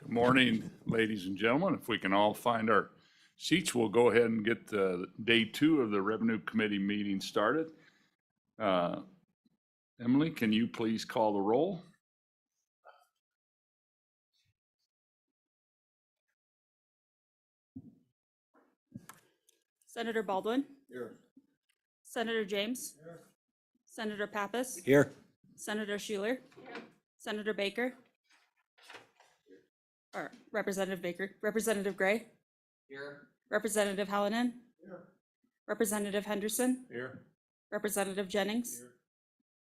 Good morning, ladies and gentlemen. If we can all find our seats, we'll go ahead and get day 2 of the Revenue Committee meeting started. Emily, can you please call the roll? Senator Baldwin. Here. Senator James. Here. Senator Pappas. Here. Senator Schuler. Here. Senator Baker. Or Representative Baker. Representative Gray. Here. Representative Hallinan. Here. Representative Henderson. Here. Representative Jennings. Here.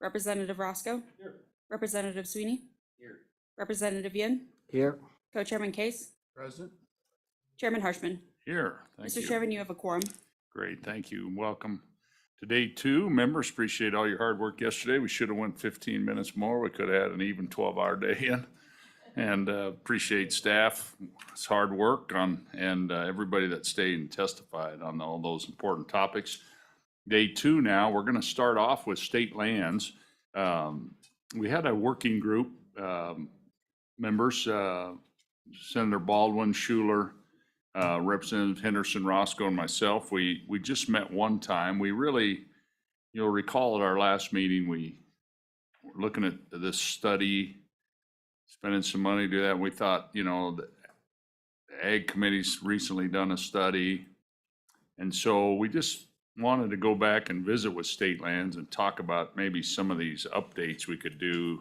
Representative Roscoe. Here. Representative Sweeney. Here. Representative Yin. Here. Co-Chairman Case. Present. Chairman Harshman. Here. Thank you. Mr. Chairman, you have a quorum. Great, thank you. Welcome to day 2. Members, appreciate all your hard work yesterday. We should have went 15 minutes more. We could have had an even 12-hour day in. And appreciate staff, it's hard work and everybody that stayed and testified on all those important topics. Day 2 now, we're going to start off with state lands. We had a working group, members, Senator Baldwin, Schuler, Representative Henderson, Roscoe, and myself. We just met one time. We really, you'll recall at our last meeting, we were looking at this study, spending some money to do that. We thought, you know, the Ag Committee's recently done a study. And so we just wanted to go back and visit with state lands and talk about maybe some of these updates we could do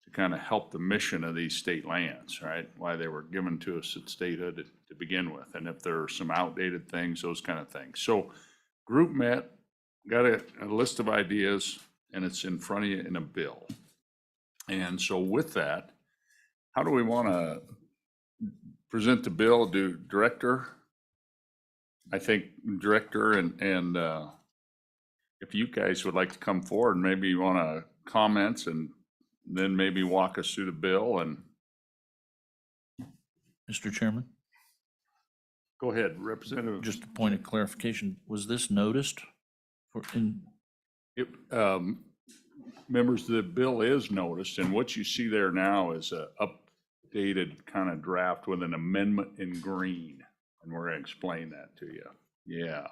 to kind of help the mission of these state lands, right? Why they were given to us at statehood to begin with. And if there are some outdated things, those kind of things. So group met, got a list of ideas, and it's in front of you in a bill. And so with that, how do we want to present the bill? Do director? I think director and if you guys would like to come forward, maybe you want to comments and then maybe walk us through the bill and. Mr. Chairman, Go ahead, Representative. just a point of clarification, was this noticed for Members, the bill is noticed, and what you see there now is a updated kind of draft with an amendment in green, and we're going to explain that to you. Yeah.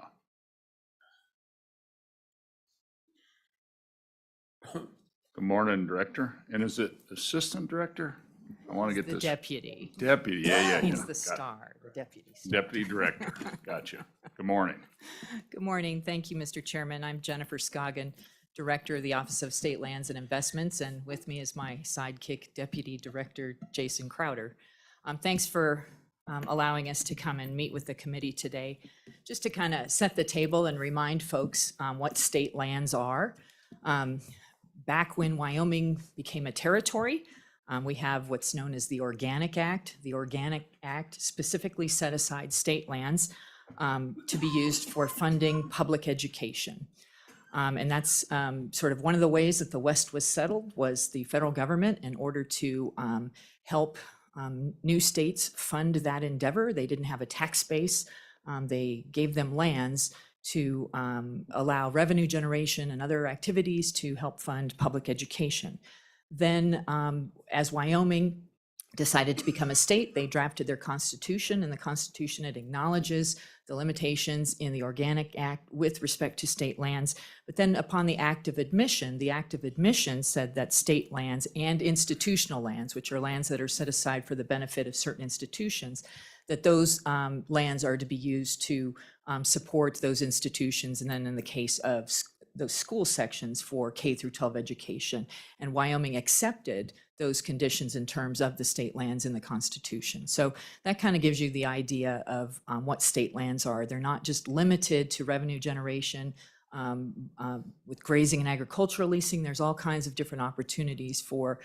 Good morning, Director. And is it Assistant Director? I want to get The this. deputy. Deputy, yeah. He's got the it. star, the deputy. Deputy Director, gotcha. Good morning. Good morning. Thank you, Mr. Chairman. I'm Jennifer Scoggin, Director of the Office of State Lands and Investments, and with me is my sidekick, Deputy Director Jason Crowder. Thanks for allowing us to come and meet with the committee today, just to kind of set the table and remind folks what state lands are. Back when Wyoming became a territory, we have what's known as the Organic Act. The Organic Act specifically set aside state lands to be used for funding public education. And that's sort of one of the ways that the West was settled was the federal government, in order to help new states fund that endeavor. They didn't have a tax base. They gave them lands to allow revenue generation and other activities to help fund public education. Then as Wyoming decided to become a state, they drafted their constitution, and the constitution, it acknowledges the limitations in the Organic Act with respect to state lands. But then upon the Act of Admission said that state lands and institutional lands, which are lands that are set aside for the benefit of certain institutions, that those lands are to be used to support those institutions. And then in the case of those school sections for K through 12 education. And Wyoming accepted those conditions in terms of the state lands in the Constitution. So that kind of gives you the idea of what state lands are. They're not just limited to revenue generation with grazing and agricultural leasing. There's all kinds of different opportunities for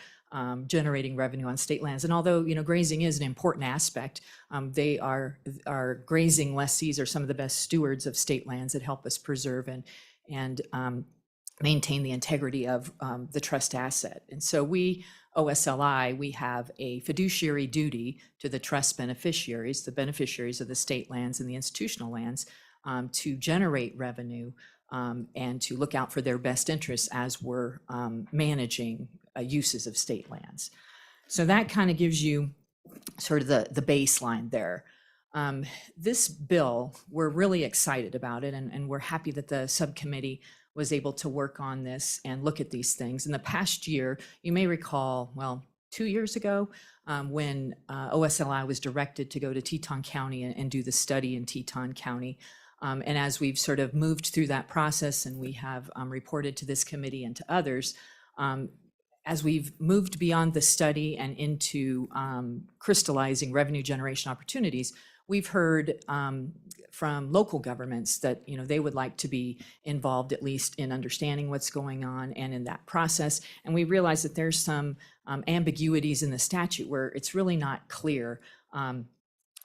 generating revenue on state lands. And although, you know, grazing is an important aspect, our grazing lessees are some of the best stewards of state lands that help us preserve and maintain the integrity of the trust asset. And so we, OSLI, we have a fiduciary duty to the trust beneficiaries, the beneficiaries of the state lands and the institutional lands, to generate revenue and to look out for their best interests as we're managing uses of state lands. So that kind of gives you sort of the baseline there. This bill, we're really excited about it, and we're happy that the subcommittee was able to work on this and look at these things. In the past year, you may recall, well, 2 years ago, when OSLI was directed to go to Teton County and do the study in Teton County. And as we've sort of moved through that process and we have reported to this committee and to others, as we've moved beyond the study and into crystallizing revenue generation opportunities, we've heard from local governments that, you know, they would like to be involved at least in understanding what's going on and in that process. And we realize that there's some ambiguities in the statute where it's really not clear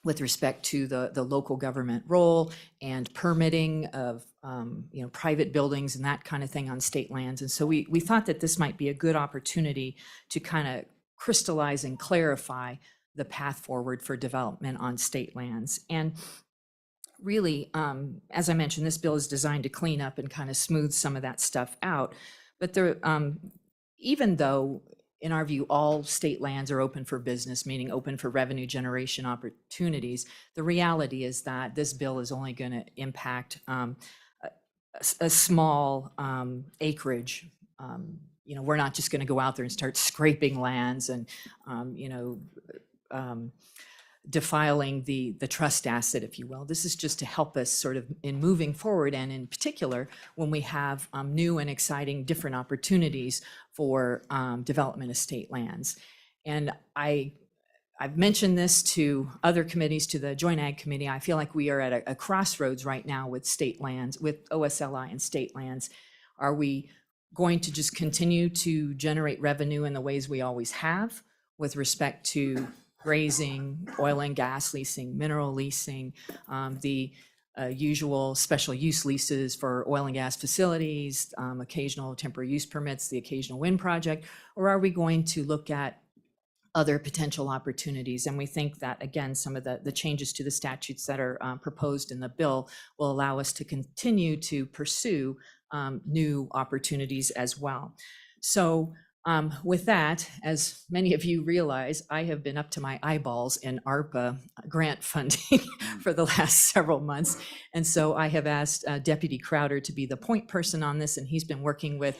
with respect to the local government role and permitting of you know, private buildings and that kind of thing on state lands. And so we thought that this might be a good opportunity to kind of crystallize and clarify the path forward for development on state lands. And really, as I mentioned, this bill is designed to clean up and kind of smooth some of that stuff out. But there, even though in our view, all state lands are open for business, meaning open for revenue generation opportunities, the reality is that this bill is only going to impact a small acreage. You know, we're not just going to go out there and start scraping lands and, you know, defiling the trust asset, if you will. This is just to help us sort of in moving forward, and in particular, when we have new and exciting different opportunities for development of state lands. And I've mentioned this to other committees, to the Joint Ag Committee. I feel like we are at a crossroads right now with state lands, with OSLI and state lands. Are we going to just continue to generate revenue in the ways we always have with respect to grazing, oil and gas leasing, mineral leasing, the usual special use leases for oil and gas facilities, occasional temporary use permits, the occasional wind project, or are we going to look at other potential opportunities? And we think that, again, some of the changes to the statutes that are proposed in the bill will allow us to continue to pursue new opportunities as well. So with that, as many of you realize, I have been up to my eyeballs in ARPA grant funding for the last several months. And so I have asked Deputy Crowder to be the point person on this, and he's been working with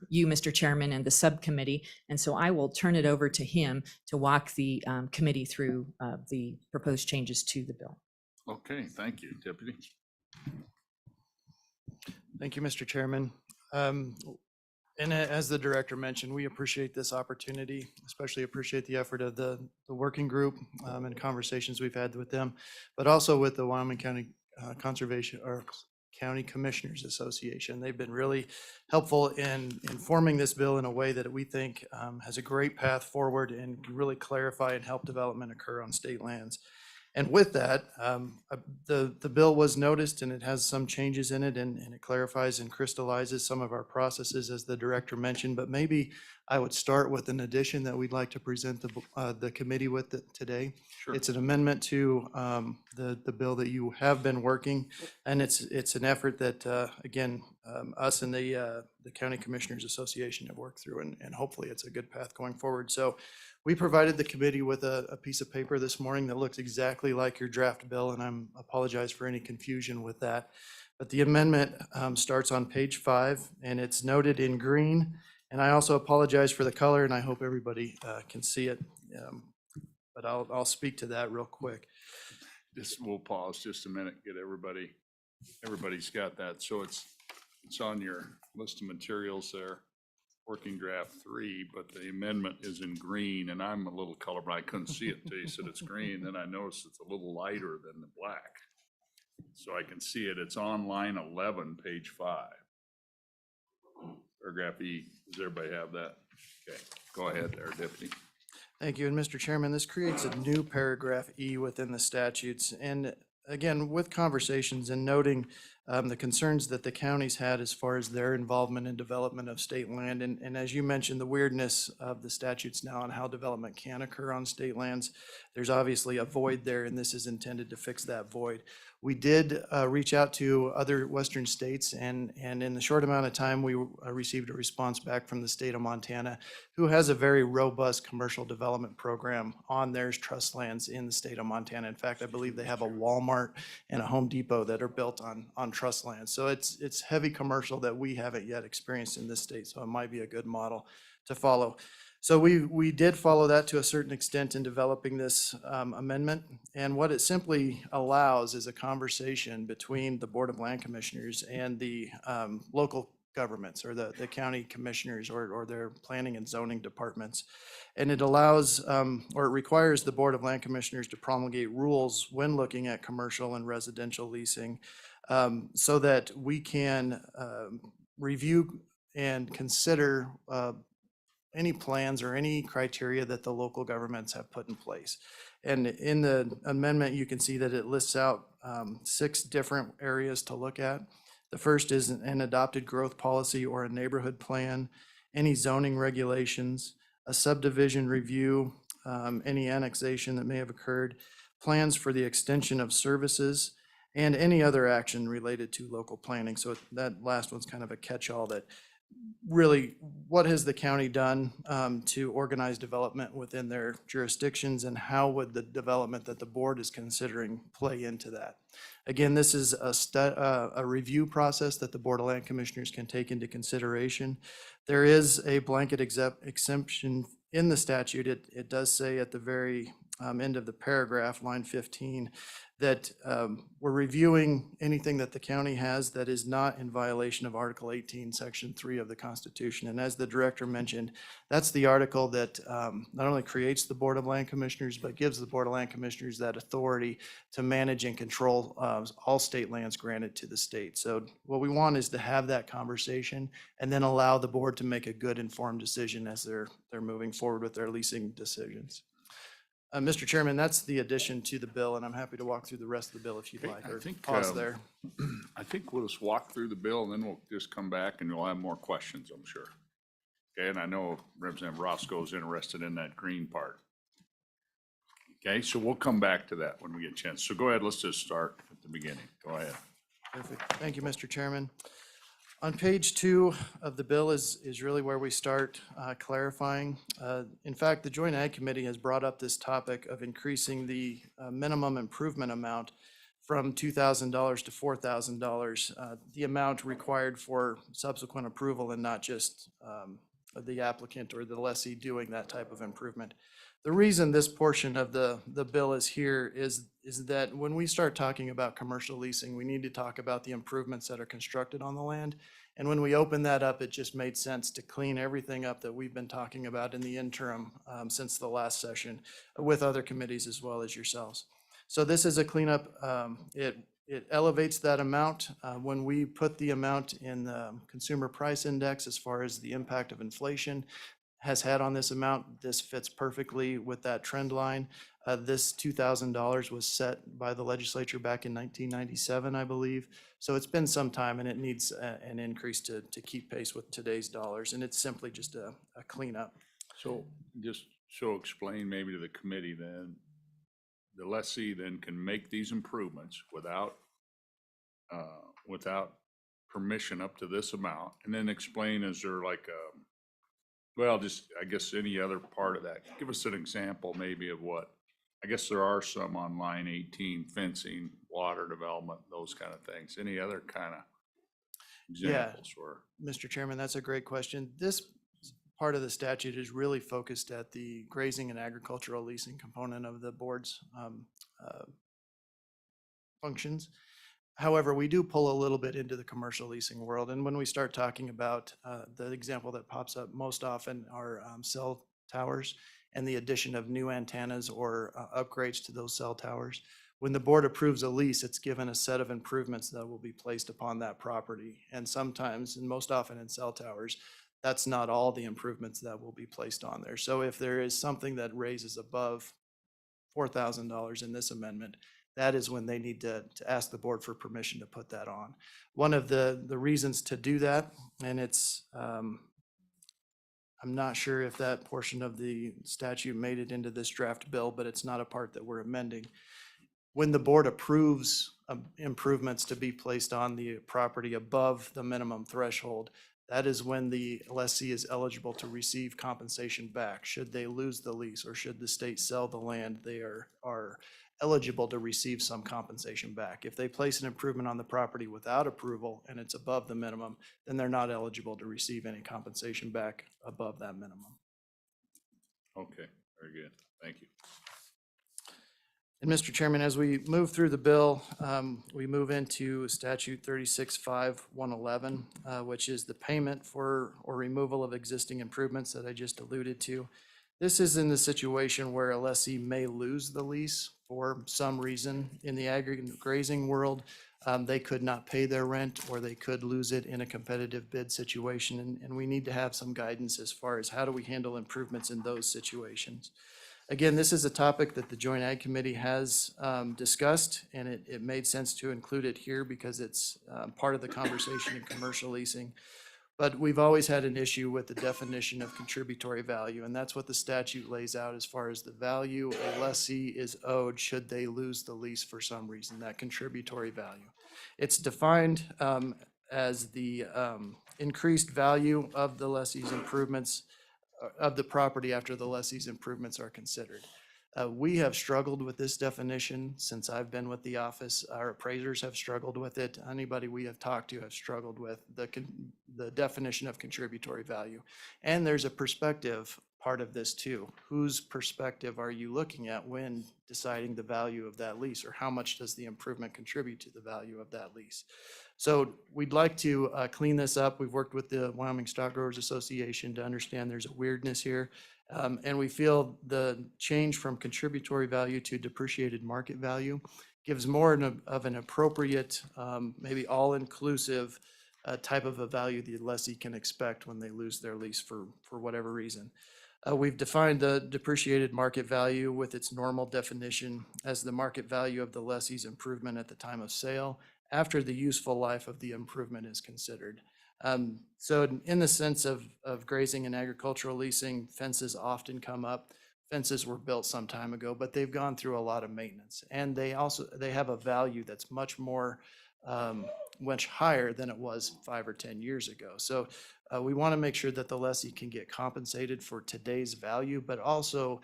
you, Mr. Chairman, and the subcommittee. And so I will turn it over to him to walk the committee through the proposed changes to the bill. Okay, thank you, Deputy. Thank you, Mr. Chairman. And as the director mentioned, we appreciate this opportunity, especially appreciate the effort of the working group and conversations we've had with them, but also with the Wyoming County Conservation or County Commissioners Association. They've been really helpful in forming this bill in a way that we think has a great path forward and can really clarify and help development occur on state lands. And with that, the bill was noticed and it has some changes in it, and it clarifies and crystallizes some of our processes, as the director mentioned. But maybe I would start with an addition that we'd like to present the committee with today. Sure. It's an amendment to the bill that you have been working, and it's an effort that again us and the County Commissioners Association have worked through, and hopefully it's a good path going forward. So we provided the committee with a piece of paper this morning that looks exactly like your draft bill, and I apologize for any confusion with that. But the amendment starts on page 5, and it's noted in green. And I also apologize for the color, and I hope everybody can see it. But I'll speak to that real quick. We'll pause just a minute, get everybody's got that. So it's on your list of materials there. Working draft 3, but the amendment is in green, and I'm a little colorblind. I couldn't see it until you said it's green. Then I noticed it's a little lighter than the black. So I can see it. It's on line 11, page 5. Paragraph E. Does everybody have that? Okay, go ahead there, Deputy. Thank you. And Mr. Chairman, this creates a new paragraph E within the statutes. And again, with conversations and noting the concerns that the counties had as far as their involvement in development of state land. And as you mentioned, the weirdness of the statutes now on how development can occur on state lands, there's obviously a void there, and this is intended to fix that void. We did reach out to other western states, and in the short amount of time, we received a response back from the state of Montana, who has a very robust commercial development program on their trust lands in the state of Montana. In fact, I believe they have a Walmart and a Home Depot that are built on trust lands. So it's heavy commercial that we haven't yet experienced in this state, so it might be a good model to follow. So we did follow that to a certain extent in developing this amendment. And what it simply allows is a conversation between the Board of Land Commissioners and the local governments, or the county commissioners, or their planning and zoning departments. And it allows, or it requires the Board of Land Commissioners to promulgate rules when looking at commercial and residential leasing, so that we can review and consider any plans or any criteria that the local governments have put in place. And in the amendment, you can see that it lists out 6 different areas to look at. The first is an adopted growth policy or a neighborhood plan, any zoning regulations, a subdivision review, any annexation that may have occurred, plans for the extension of services, and any other action related to local planning. So that last one's kind of a catch-all that really, what has the county done to organize development within their jurisdictions, and how would the development that the board is considering play into that? Again, this is a review process that the Board of Land Commissioners can take into consideration. There is a blanket exemption in the statute. It does say at the very end of the paragraph, line 15, that we're reviewing anything that the county has that is not in violation of Article 18, Section 3 of the Constitution. And as the director mentioned, that's the article that not only creates the Board of Land Commissioners, but gives the Board of Land Commissioners that authority to manage and control all state lands granted to the state. So what we want is to have that conversation and then allow the board to make a good informed decision as they're moving forward with their leasing decisions. Mr. Chairman, that's the addition to the bill, and I'm happy to walk through the rest of the bill if you'd Okay, like, I or think, pause there. I think we'll just walk through the bill and then we'll just come back and we'll have more questions, I'm sure. Okay, and I know Representative Roscoe is interested in that green part. Okay, so we'll come back to that when we get a chance. So go ahead, let's just start at the beginning. Go ahead. Perfect. Thank you, Mr. Chairman. On page 2 of the bill is really where we start clarifying. In fact, the Joint Ag Committee has brought up this topic of increasing the minimum improvement amount from $2,000 to $4,000, the amount required for subsequent approval, and not just the applicant or the lessee doing that type of improvement. The reason this portion of the bill is here is that when we start talking about commercial leasing, we need to talk about the improvements that are constructed on the land. And when we open that up, it just made sense to clean everything up that we've been talking about in the interim since the last session with other committees as well as yourselves. So this is a cleanup. It elevates that amount. When we put the amount in the consumer price index as far as the impact of inflation has had on this amount, this fits perfectly with that trend line. This $2,000 was set by the legislature back in 1997, I believe. So it's been some time, and it needs an increase to keep pace with today's dollars. And it's simply just a cleanup. So just so explain maybe to the committee then, the lessee then can make these improvements without permission up to this amount, and then explain, is there like well, just, I guess, any other part of that. Give us an example maybe of what, I guess there are some on line 18, fencing, water development, those kind of things. Any other kind of examples? Or Mr. Chairman, that's a great question. This part of the statute is really focused at the grazing and agricultural leasing component of the board's functions. However, we do pull a little bit into the commercial leasing world. And when we start talking about the example that pops up most often are cell towers and the addition of new antennas or upgrades to those cell towers. When the board approves a lease, it's given a set of improvements that will be placed upon that property. And sometimes, and most often in cell towers, that's not all the improvements that will be placed on there. So if there is something that raises above $4,000 in this amendment, that is when they need to ask the board for permission to put that on. One of the reasons to do that, and it's, I'm not sure if that portion of the statute made it into this draft bill, but it's not a part that we're amending. When the board approves improvements to be placed on the property above the minimum threshold, that is when the lessee is eligible to receive compensation back. Should they lose the lease or should the state sell the land, they are eligible to receive some compensation back. If they place an improvement on the property without approval and it's above the minimum, then they're not eligible to receive any compensation back above that minimum. Okay, very good. Thank you. And Mr. Chairman, as we move through the bill, we move into statute 36-5-111, which is the payment for or removal of existing improvements that I just alluded to. This is in the situation where a lessee may lose the lease for some reason. In the aggregate grazing world, they could not pay their rent or they could lose it in a competitive bid situation. And we need to have some guidance as far as how do we handle improvements in those situations. Again, this is a topic that the Joint Ag Committee has discussed, and it made sense to include it here because it's part of the conversation in commercial leasing. But we've always had an issue with the definition of contributory value, and that's what the statute lays out as far as the value a lessee is owed should they lose the lease for some reason, that contributory value. It's defined as the increased value of the lessee's improvements of the property after the lessee's improvements are considered. We have struggled with this definition since I've been with the office. Our appraisers have struggled with it. Anybody we have talked to have struggled with the definition of contributory value. And there's a perspective part of this too. Whose perspective are you looking at when deciding the value of that lease, or how much does the improvement contribute to the value of that lease? So we'd like to clean this up. We've worked with the Wyoming Stock Growers Association to understand there's a weirdness here. And we feel the change from contributory value to depreciated market value gives more of an appropriate, maybe all-inclusive type of a value the lessee can expect when they lose their lease for whatever reason. We've defined the depreciated market value with its normal definition as the market value of the lessee's improvement at the time of sale after the useful life of the improvement is considered. So in the sense of grazing and agricultural leasing, fences often come up. Fences were built some time ago, but they've gone through a lot of maintenance. And they have a value that's much higher than it was 5 or 10 years ago. So we want to make sure that the lessee can get compensated for today's value, but also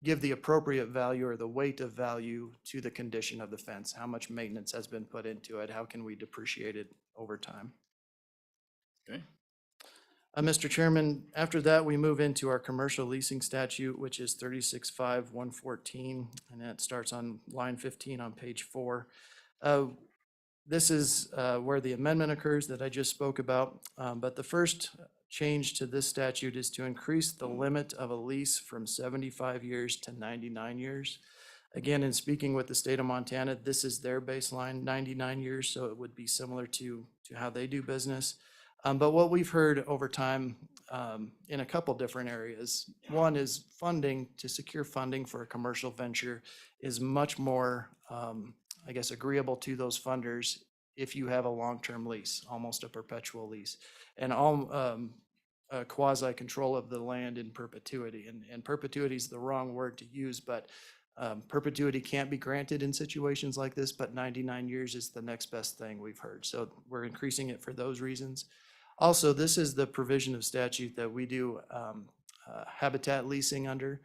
give the appropriate value or the weight of value to the condition of the fence. How much maintenance has been put into it? How can we depreciate it over time? Okay. Mr. Chairman, after that, we move into our commercial leasing statute, which is 36-5-114, and that starts on line 15 on page 4. This is where the amendment occurs that I just spoke about, but the first change to this statute is to increase the limit of a lease from 75 years to 99 years. Again, in speaking with the state of Montana, this is their baseline, 99 years, so it would be similar to how they do business. But what we've heard over time in a couple different areas, one is funding, to secure funding for a commercial venture is much more, I guess, agreeable to those funders if you have a long-term lease, almost a perpetual lease, and all quasi control of the land in perpetuity. And perpetuity is the wrong word to use, but perpetuity can't be granted in situations like this, but 99 years is the next best thing we've heard. So we're increasing it for those reasons. Also, this is the provision of statute that we do habitat leasing under.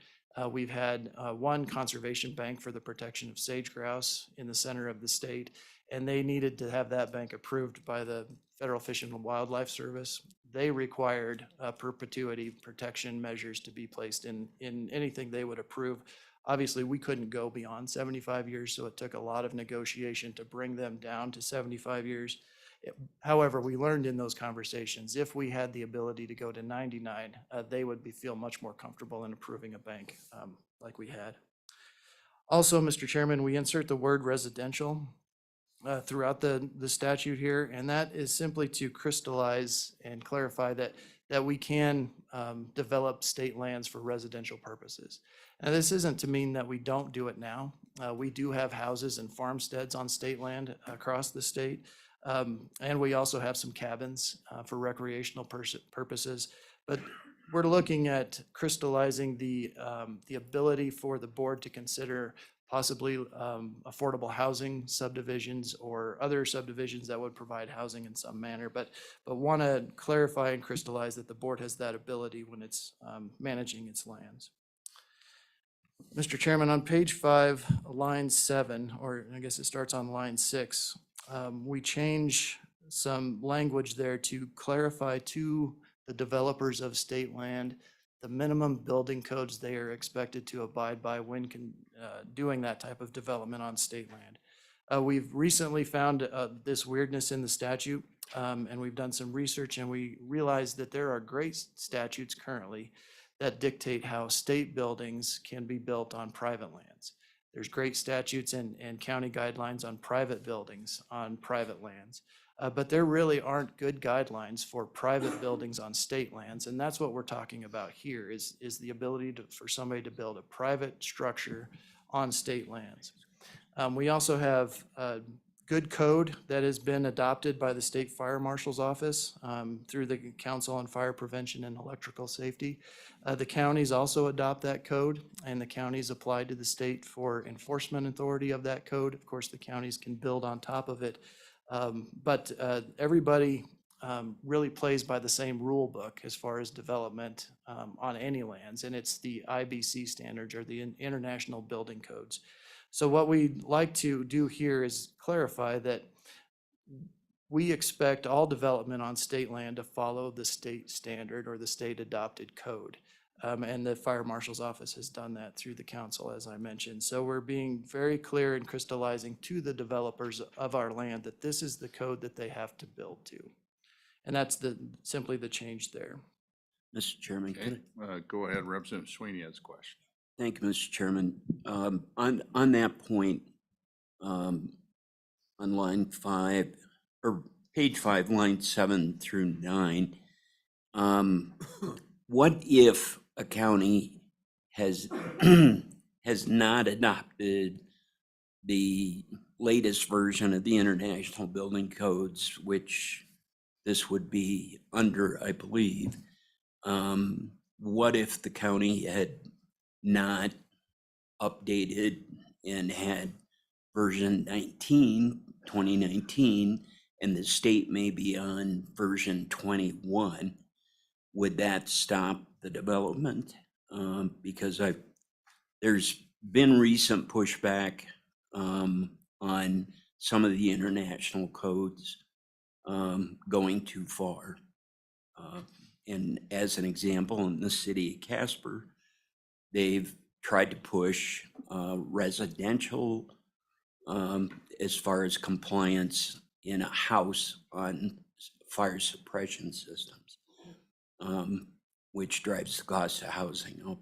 We've had one conservation bank for the protection of sage grouse in the center of the state, and they needed to have that bank approved by the Federal Fish and Wildlife Service. They required perpetuity protection measures to be placed in anything they would approve. Obviously, we couldn't go beyond 75 years, so it took a lot of negotiation to bring them down to 75 years. However, we learned in those conversations, if we had the ability to go to 99, they would feel much more comfortable in approving a bank like we had. Also, Mr. Chairman, we insert the word residential throughout the statute here, and that is simply to crystallize and clarify that that we can develop state lands for residential purposes. Now, this isn't to mean that we don't do it now. We do have houses and farmsteads on state land across the state. And we also have some cabins for recreational purposes. But we're looking at crystallizing the ability for the board to consider possibly affordable housing subdivisions or other subdivisions that would provide housing in some manner. But want to clarify and crystallize that the board has that ability when it's managing its lands. Mr. Chairman, on page 5, line 7, or I guess it starts on line 6, we change some language there to clarify to the developers of state land the minimum building codes they are expected to abide by when doing that type of development on state land. We've recently found this weirdness in the statute, and we've done some research, and we realized that there are great statutes currently that dictate how state buildings can be built on private lands. There's great statutes and county guidelines on private buildings on private lands. But there really aren't good guidelines for private buildings on state lands. And that's what we're talking about here is the ability for somebody to build a private structure on state lands. We also have a good code that has been adopted by the State Fire Marshal's Office through the Council on Fire Prevention and Electrical Safety. The counties also adopt that code, and the counties apply to the state for enforcement authority of that code. Of course, the counties can build on top of it. But everybody really plays by the same rule book as far as development on any lands, and it's the IBC standards or the International Building Codes. So what we'd like to do here is clarify that we expect all development on state land to follow the state standard or the state adopted code. And the Fire Marshal's Office has done that through the council, as I mentioned. So we're being very clear and crystallizing to the developers of our land that this is the code that they have to build to. And that's simply the change there. Mr. Chairman, Okay, go ahead, Representative Sweeney has a question. thank you, Mr. Chairman. On that point, on line 5, or page 5, line 7 through 9, what if a county has not adopted the latest version of the International Building Codes, which this would be under, I believe? What if the county had not updated and had version 2019, and the state may be on version 21? Would that stop the development? Because there's been recent pushback on some of the international codes going too far. And as an example, in the city of Casper, they've tried to push residential as far as compliance in a house on fire suppression systems, which drives the cost of housing up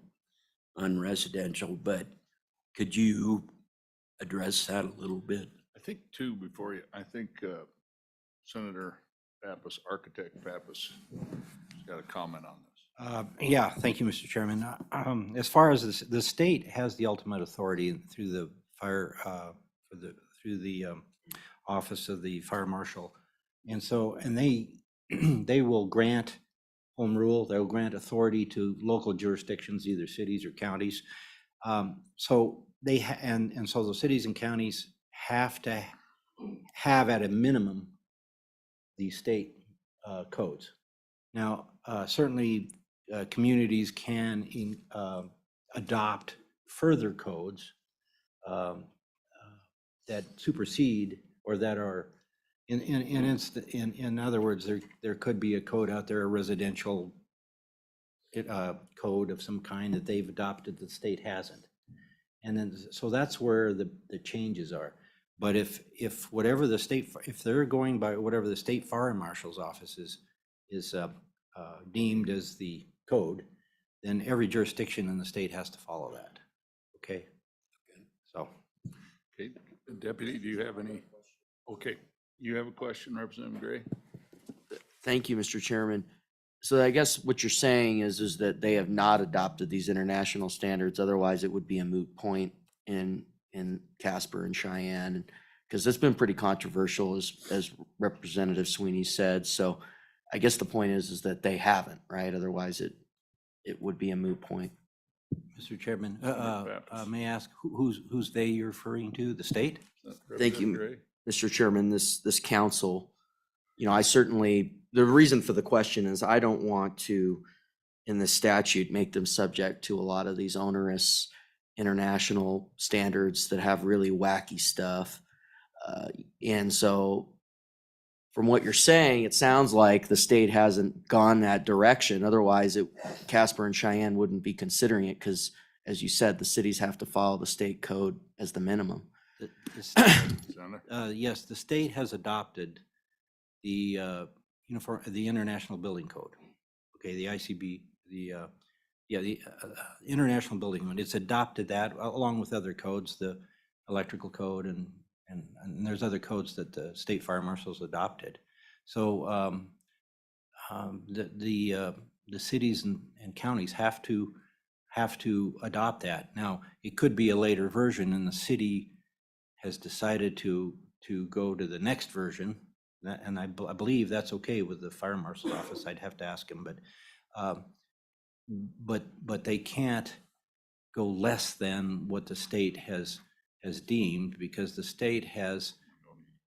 on residential. But could you address that a little bit? I think too, before you, I think Senator Pappas, Architect Pappas, has got a comment on this. Yeah, thank you, Mr. Chairman. As far as the state has the ultimate authority through the fire, through the Office of the Fire Marshal. And so, and they will grant home rule, they'll grant authority to local jurisdictions, either cities or counties. So they, and so the cities and counties have to have at a minimum the state codes. Now, certainly communities can adopt further codes that supersede or that are, in other words, there could be a code out there, a residential code of some kind that they've adopted, the state hasn't. And then, so that's where the changes are. But if whatever the state, if they're going by whatever the State Fire Marshal's Office is deemed as the code, then every jurisdiction in the state has to follow that. Okay. So. Okay, Deputy, do you have any? Okay, you have a question, Representative Gray? Thank you, Mr. Chairman. So I guess what you're saying is that they have not adopted these international standards, otherwise it would be a moot point in Casper and Cheyenne. Because it's been pretty controversial, as Representative Sweeney said, so I guess the point is that they haven't, right? Otherwise it would be a moot point. Mr. Chairman, Baptist. may I ask who's they you're referring to? The state? Thank you. Representative Gray? Mr. Chairman, this council, I certainly, the reason for the question is I don't want to, in the statute, make them subject to a lot of these onerous international standards that have really wacky stuff. And so from what you're saying, it sounds like the state hasn't gone that direction. Otherwise, Casper and Cheyenne wouldn't be considering it because, as you said, the cities have to follow the state code as the minimum. Senator? Yes, the state has adopted the the International Building Code. Okay, the ICB, the International Building Code. It's adopted that along with other codes, the electrical code, and there's other codes that the state fire marshals adopted. So the cities and counties have to adopt that. Now, it could be a later version, and the city has decided to go to the next version, and I believe that's okay with the fire marshal's office. I'd have to ask him, but they can't go less than what the state has deemed, because the state has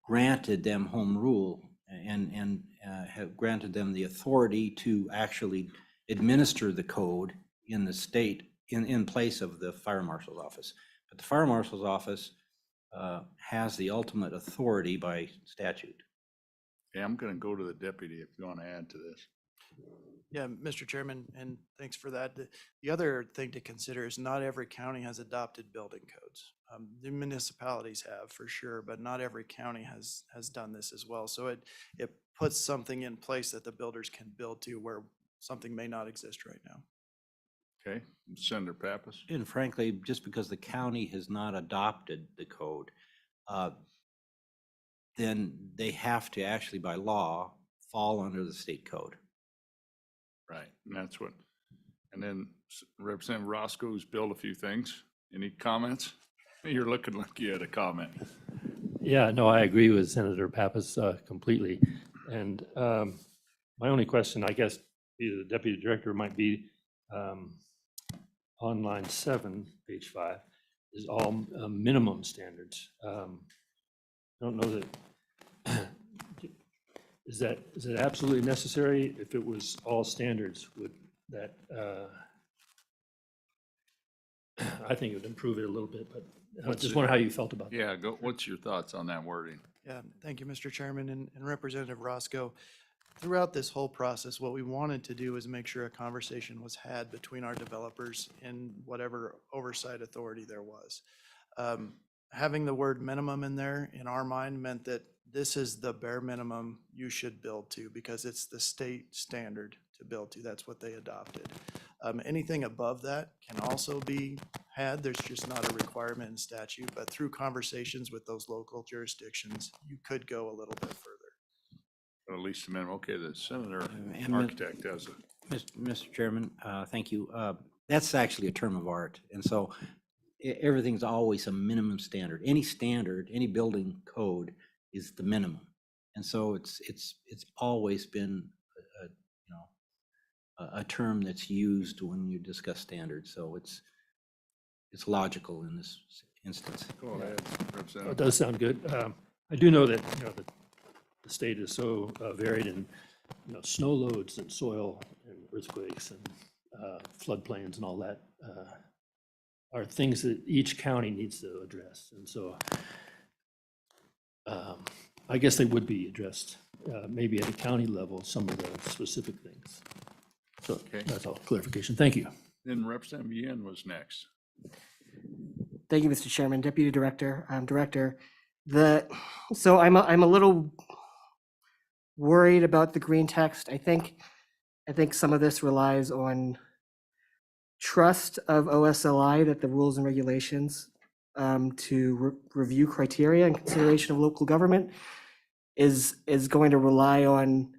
granted them home rule and have granted them the authority to actually administer the code in the state in place of the fire marshal's office. But the fire marshal's office has the ultimate authority by statute. Yeah, I'm gonna go to the deputy if you want to add to this. Yeah, Mr. Chairman, and thanks for that. The other thing to consider is not every county has adopted building codes. The municipalities have for sure, but not every county has done this as well. So it puts something in place that the builders can build to where something may not exist right now. Okay, Senator Pappas? And frankly, just because the county has not adopted the code, then they have to actually by law fall under the state code. Right, and that's what, and then Representative Roscoe's built a few things. Any comments? You're looking like you had a comment. Yeah, no, I agree with Senator Pappas completely. And my only question, I guess, either the deputy director might be on line 7, page 5, is all minimum standards. I don't know that, is that absolutely necessary? If it was all standards, would that, I think it would improve it a little bit, but I just wonder how you felt about that. Yeah, what's your thoughts on that wording? Yeah, thank you, Mr. Chairman and Representative Roscoe. Throughout this whole process, what we wanted to do is make sure a conversation was had between our developers and whatever oversight authority there was. Having the word minimum in there, in our mind, meant that this is the bare minimum you should build to because it's the state standard to build to. That's what they adopted. Anything above that can also be had. There's just not a requirement in statute, but through conversations with those local jurisdictions, you could go a little bit further. At least a minimum. Okay, the senator And architect has it. Mr. Chairman, thank you. That's actually a term of art. And so everything's always a minimum standard. Any standard, any building code is the minimum. And so it's always been a term that's used when you discuss standards. So it's logical in this instance. Go ahead, It Representative. does sound good. I do know that, the state is so varied in, snow loads and soil and earthquakes and floodplains and all that are things that each county needs to address. And so I guess they would be addressed, maybe at a county level, some of the specific things. So Okay. that's all clarification. Thank you. Then Representative Yen was next. Thank you, Mr. Chairman, Deputy Director, Director. So I'm a little worried about the green text. I think some of this relies on trust of OSLI that the rules and regulations to review criteria and consideration of local government is going to rely on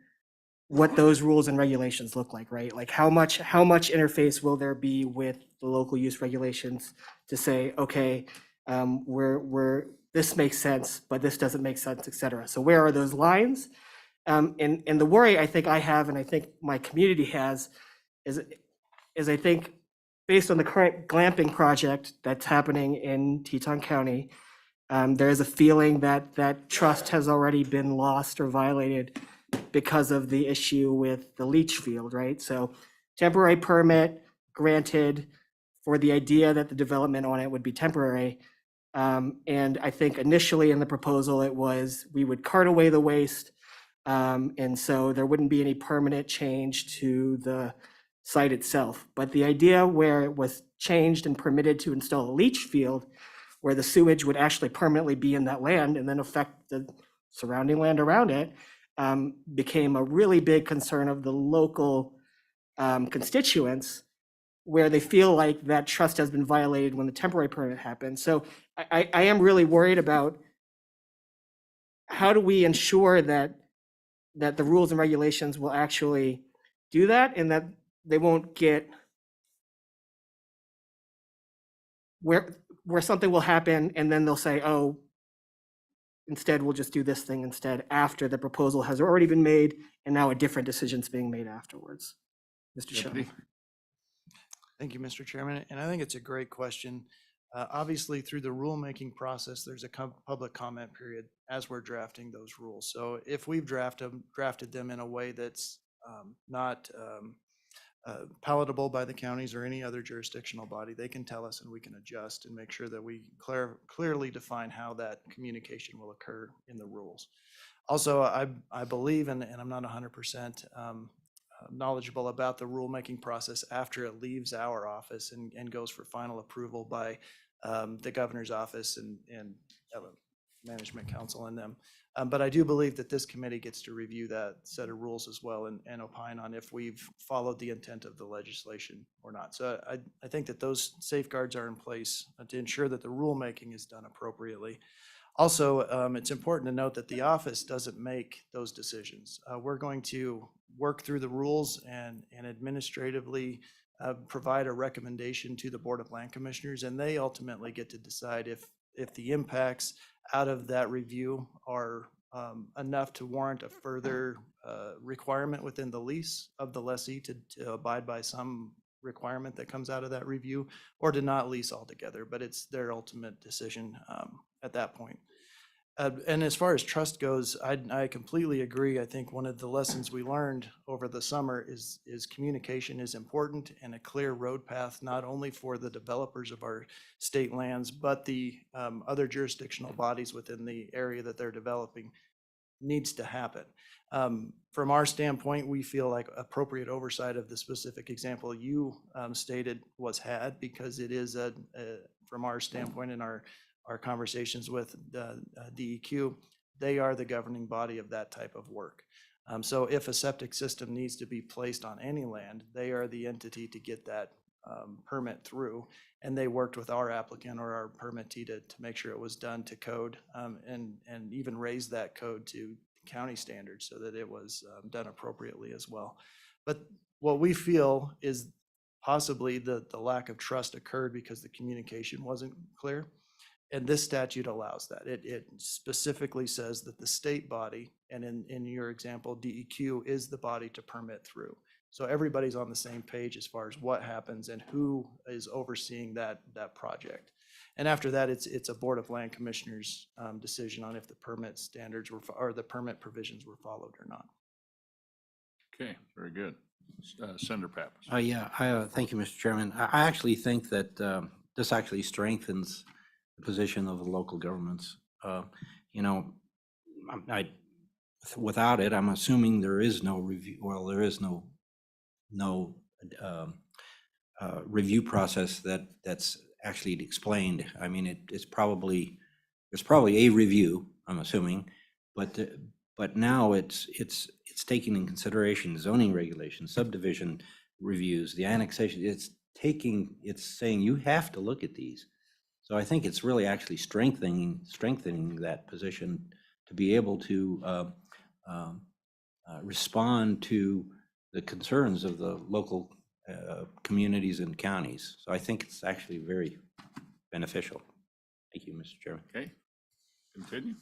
what those rules and regulations look like, right? Like how much interface will there be with the local use regulations to say, okay, this makes sense, but this doesn't make sense, et cetera. So where are those lines? And the worry I think I have, and I think my community has, is I think based on the current glamping project that's happening in Teton County, there is a feeling that that trust has already been lost or violated because of the issue with the leach field, right? So temporary permit granted for the idea that the development on it would be temporary. And I think initially in the proposal, it was we would cart away the waste. And so there wouldn't be any permanent change to the site itself. But the idea where it was changed and permitted to install a leach field where the sewage would actually permanently be in that land and then affect the surrounding land around it, became a really big concern of the local constituents, where they feel like that trust has been violated when the temporary permit happened. So I am really worried about how do we ensure that the rules and regulations will actually do that, and that they won't get where something will happen and then they'll say, oh, instead we'll just do this thing instead, after the proposal has already been made and now a different decision's being made afterwards. Mr. Chairman. Thank you, Mr. Chairman. And I think it's a great question. Obviously, through the rulemaking process, there's a public comment period as we're drafting those rules. So if we've drafted them in a way that's not palatable by the counties or any other jurisdictional body, they can tell us and we can adjust and make sure that we clearly define how that communication will occur in the rules. Also, I believe, and I'm not 100% knowledgeable about the rulemaking process after it leaves our office and goes for final approval by the governor's office and management council and them. But I do believe that this committee gets to review that set of rules as well and opine on if we've followed the intent of the legislation or not. So I think that those safeguards are in place to ensure that the rulemaking is done appropriately. Also, it's important to note that the office doesn't make those decisions. We're going to work through the rules and administratively provide a recommendation to the Board of Land Commissioners, and they ultimately get to decide if the impacts out of that review are enough to warrant a further requirement within the lease of the lessee to abide by some requirement that comes out of that review, or to not lease altogether, but it's their ultimate decision at that point. And as far as trust goes, I completely agree. I think one of the lessons we learned over the summer is communication is important, and a clear road path, not only for the developers of our state lands, but the other jurisdictional bodies within the area that they're developing, needs to happen. From our standpoint, we feel like appropriate oversight of the specific example you stated was had, because it is from our standpoint in our conversations with DEQ, they are the governing body of that type of work. So if a septic system needs to be placed on any land, they are the entity to get that permit through. And they worked with our applicant or our permittee to make sure it was done to code, and even raise that code to county standards so that it was done appropriately as well. But what we feel is possibly the lack of trust occurred because the communication wasn't clear. And this statute allows that. It specifically says that the state body, and in your example, DEQ, is the body to permit through. So everybody's on the same page as far as what happens and who is overseeing that project. And after that, it's a Board of Land Commissioners decision on if the permit standards or the permit provisions were followed or not. Okay, very good. Senator Pappas. Thank you, Mr. Chairman. I actually think that this actually strengthens the position of the local governments. Without it, I'm assuming there is no review. Well, there is no review process that's actually explained. I mean, there's probably a review, I'm assuming, but now it's taking in consideration zoning regulations, subdivision reviews, the annexation. It's saying you have to look at these. So I think it's really actually strengthening that position to be able to respond to the concerns of the local communities and counties. So I think it's actually very beneficial. Thank you, Mr. Chairman. Okay, continue.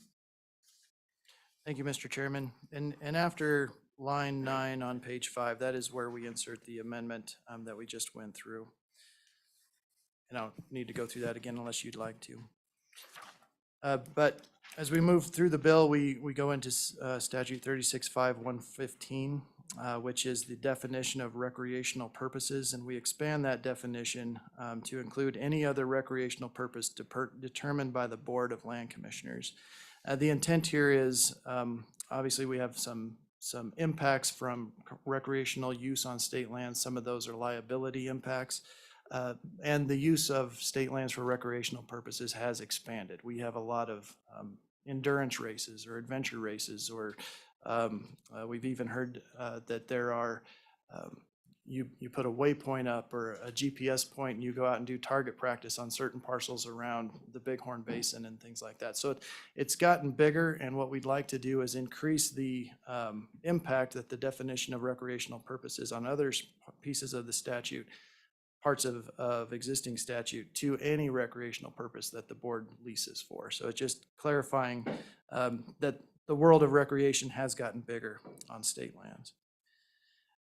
Thank you, Mr. Chairman. And after line 9 on page 5, that is where we insert the amendment that we just went through. And I don't need to go through that again unless you'd like to. But as we move through the bill, we go into statute 36.5.115, which is the definition of recreational purposes, and we expand that definition to include any other recreational purpose determined by the Board of Land Commissioners. The intent here is, obviously, we have some impacts from recreational use on state lands. Some of those are liability impacts. And the use of state lands for recreational purposes has expanded. We have a lot of endurance races or adventure races, or we've even heard that there are, you put a waypoint up or a GPS point and you go out and do target practice on certain parcels around the Bighorn Basin and things like that. So it's gotten bigger, and what we'd like to do is increase the impact that the definition of recreational purposes on other pieces of the statute, parts of existing statute, to any recreational purpose that the board leases for. So it's just clarifying that the world of recreation has gotten bigger on state lands.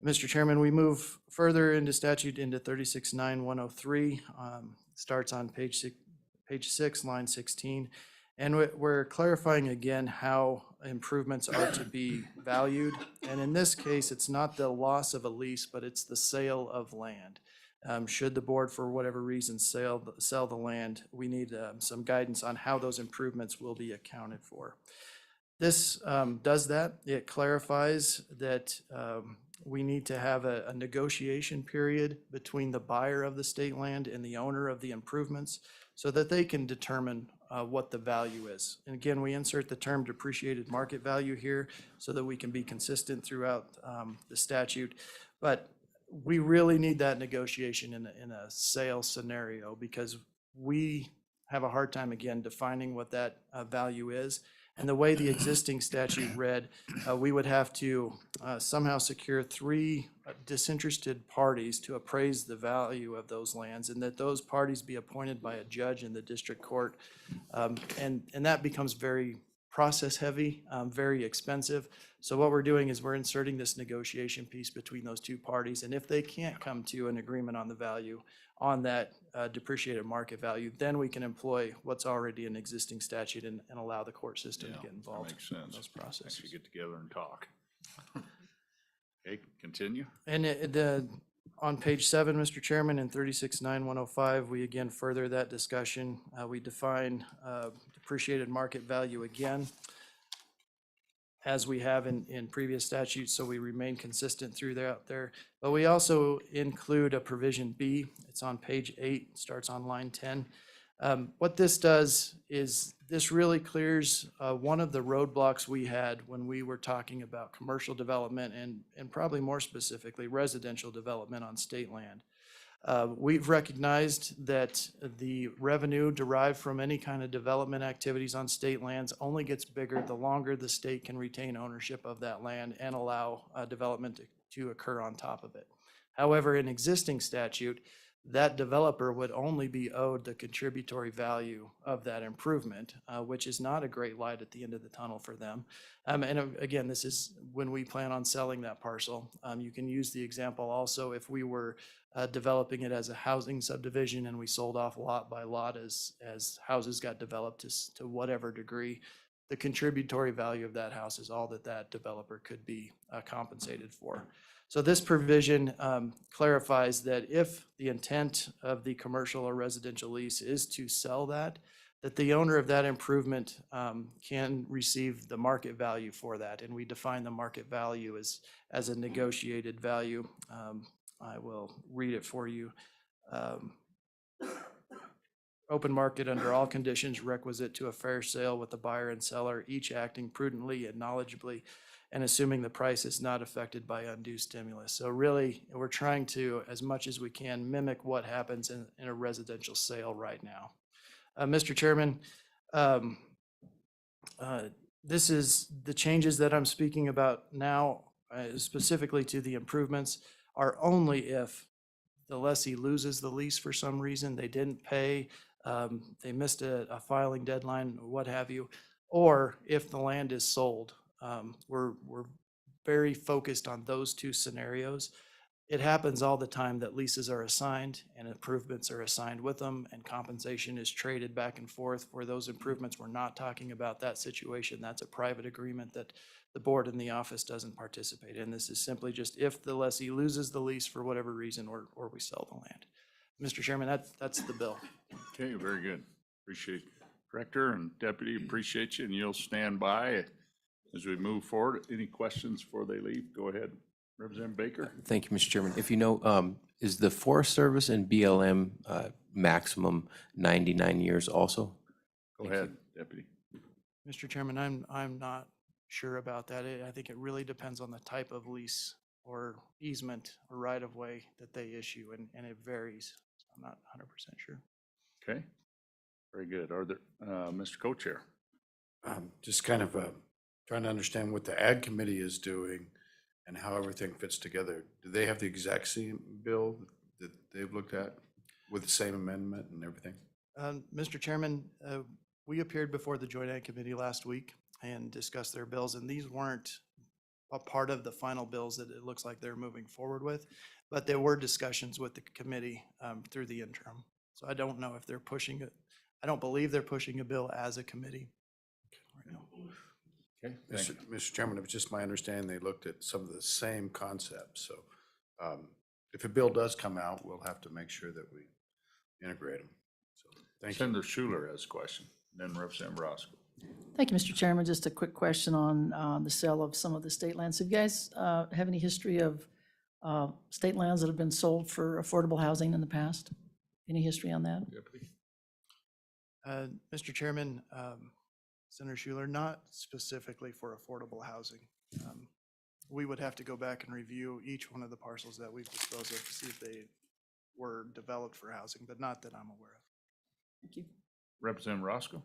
Mr. Chairman, we move further into statute into 36.9.103, starts on page 6, line 16. And we're clarifying again how improvements are to be valued. And in this case, it's not the loss of a lease, but it's the sale of land. Should the board, for whatever reason, sell the land, we need some guidance on how those improvements will be accounted for. This does that. It clarifies that we need to have a negotiation period between the buyer of the state land and the owner of the improvements so that they can determine what the value is. And again, we insert the term depreciated market value here so that we can be consistent throughout the statute. But we really need that negotiation in a sale scenario, because we have a hard time, again, defining what that value is. And the way the existing statute read, we would have to somehow secure 3 disinterested parties to appraise the value of those lands, and that those parties be appointed by a judge in the district court. And that becomes very process heavy, very expensive. So what we're doing is we're inserting this negotiation piece between those 2 parties. And if they can't come to an agreement on the value on that depreciated market value, then we can employ what's already an existing statute and allow the court system to Yeah, get involved that makes sense. in those processes. Actually get together and talk. Okay, continue. And on page 7, Mr. Chairman, in 36.9.105, we again further that discussion. We define depreciated market value again, as we have in previous statutes, so we remain consistent throughout there. But we also include a provision B. It's on page 8, starts on line 10. What this does is this really clears one of the roadblocks we had when we were talking about commercial development and probably more specifically residential development on state land. We've recognized that the revenue derived from any kind of development activities on state lands only gets bigger the longer the state can retain ownership of that land and allow development to occur on top of it. However, in existing statute, that developer would only be owed the contributory value of that improvement, which is not a great light at the end of the tunnel for them. And again, this is when we plan on selling that parcel. You can use the example also if we were developing it as a housing subdivision and we sold off lot by lot as houses got developed to whatever degree. The contributory value of that house is all that developer could be compensated for. So this provision clarifies that if the intent of the commercial or residential lease is to sell that the owner of that improvement can receive the market value for that. And we define the market value as a negotiated value. I will read it for you. Open market under all conditions requisite to a fair sale with the buyer and seller, each acting prudently and knowledgeably, and assuming the price is not affected by undue stimulus. So really, we're trying to, as much as we can, mimic what happens in a residential sale right now. Mr. Chairman, This is, the changes that I'm speaking about now, specifically to the improvements, are only if the lessee loses the lease for some reason, they didn't pay, they missed a filing deadline, what have you, or if the land is sold. We're very focused on those two scenarios. It happens all the time that leases are assigned and improvements are assigned with them, and compensation is traded back and forth for those improvements. We're not talking about that situation. That's a private agreement that the board and the office doesn't participate in. This is simply just if the lessee loses the lease for whatever reason, or we sell the land. Mr. Chairman, that's the bill. Okay, very good. Appreciate Director and Deputy, appreciate you, and you'll stand by as we move forward. Any questions before they leave? Go ahead. Representative Baker? Thank you, Mr. Chairman. If you know, is the Forest Service and BLM maximum 99 years also? Go Thank you. ahead, Deputy. Mr. Chairman, I'm not sure about that. I think it really depends on the type of lease or easement or right-of-way that they issue, and it varies. So I'm not 100% sure. Okay, very good. Are there, Mr. Co-Chair? Just kind of trying to understand what the Ag Committee is doing and how everything fits together. Do they have the exact same bill that they've looked at with the same amendment and everything? Mr. Chairman, we appeared before the Joint Ag Committee last week and discussed their bills, and these weren't a part of the final bills that it looks like they're moving forward with, but there were discussions with the committee through the interim. So I don't know if they're pushing it. I don't believe they're pushing a bill as a committee right now. Okay, thank you. Mr. Chairman, it was just my understanding they looked at some of the same concepts. So if a bill does come out, we'll have to make sure that we integrate them. So thank you. Senator Schuler has a question, then Representative Roscoe. Thank you, Mr. Chairman. Just a quick question on the sale of some of the state lands. Have you guys have any history of state lands that have been sold for affordable housing in the past? Any history on that? Deputy? Mr. Chairman, Senator Schuler, not specifically for affordable housing. We would have to go back and review each one of the parcels that we've disposed of to see if they were developed for housing, but not that I'm aware of. Thank you. Representative Roscoe?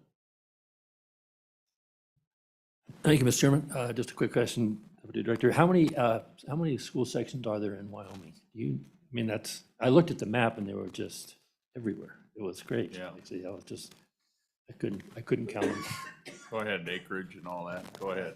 Thank you, Mr. Chairman. Just a quick question, Deputy Director. How many school sections are there in Wyoming? I mean, I looked at the map and they were just everywhere. It was great. Yeah. Actually, I couldn't count them. Go ahead, acreage and all that. Go ahead.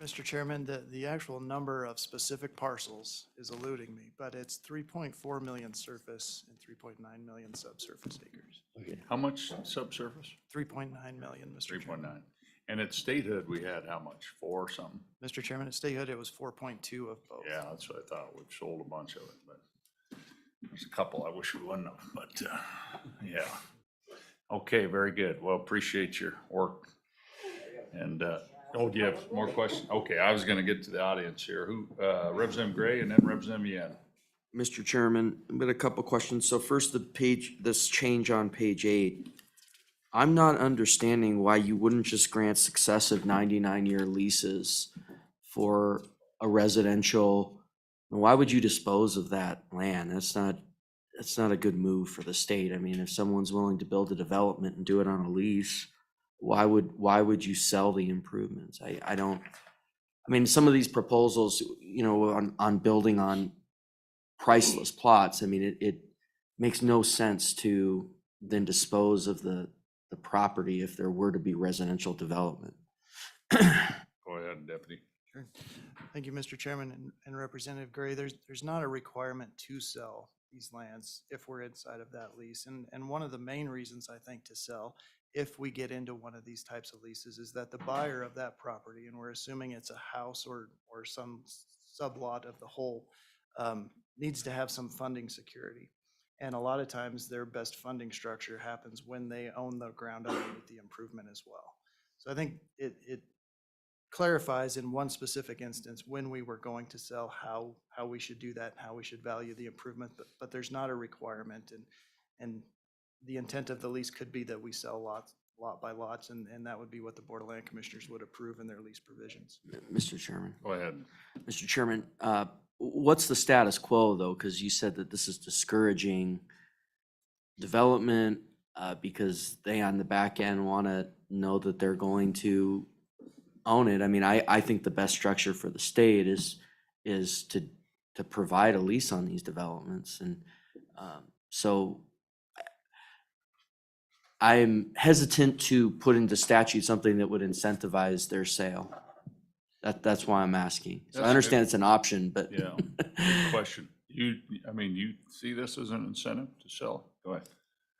Mr. Chairman, the actual number of specific parcels is eluding me, but it's 3.4 million surface and 3.9 million subsurface acres. Okay. How much subsurface? 3.9 million, Mr. 3.9. Chairman. And at statehood, we had how much? 4 or something? Mr. Chairman, at statehood, it was 4.2 of both. Yeah, that's what I thought. We've sold a bunch of it, but there's a couple I wish we wouldn't have, but, yeah. Okay, very good. Well, appreciate your work. And, oh, do you have more questions? Okay, I was gonna get to the audience here. Who, Representative Gray and then Representative Yen. Mr. Chairman, I've got a couple questions. So first, this change on page 8. I'm not understanding why you wouldn't just grant successive 99-year leases for a residential. Why would you dispose of that land? That's not a good move for the state. I mean, if someone's willing to build a development and do it on a lease, why would you sell the improvements? I mean, some of these proposals, on building on priceless plots, I mean, it makes no sense to then dispose of the property if there were to be residential development. Go ahead, Deputy. Sure. Thank you, Mr. Chairman and Representative Gray. There's not a requirement to sell these lands if we're inside of that lease. And one of the main reasons I think to sell, if we get into one of these types of leases, is that the buyer of that property, and we're assuming it's a house or some sublot of the whole, needs to have some funding security. And a lot of times their best funding structure happens when they own the ground underneath the improvement as well. So I think it clarifies in one specific instance when we were going to sell, how we should do that, how we should value the improvement, but there's not a requirement. And the intent of the lease could be that we sell lot by lots, and that would be what the Board of Land Commissioners would approve in their lease provisions. Mr. Chairman. Go ahead. Mr. Chairman, what's the status quo though? Because you said that this is discouraging development because they on the back end want to know that they're going to own it. I mean, I think the best structure for the state is to provide a lease on these developments. And so I'm hesitant to put into statute something that would incentivize their sale. That's why I'm asking. So I That's understand good. it's an option, but. Yeah, good question. I mean, you see this as an incentive to sell? Go ahead.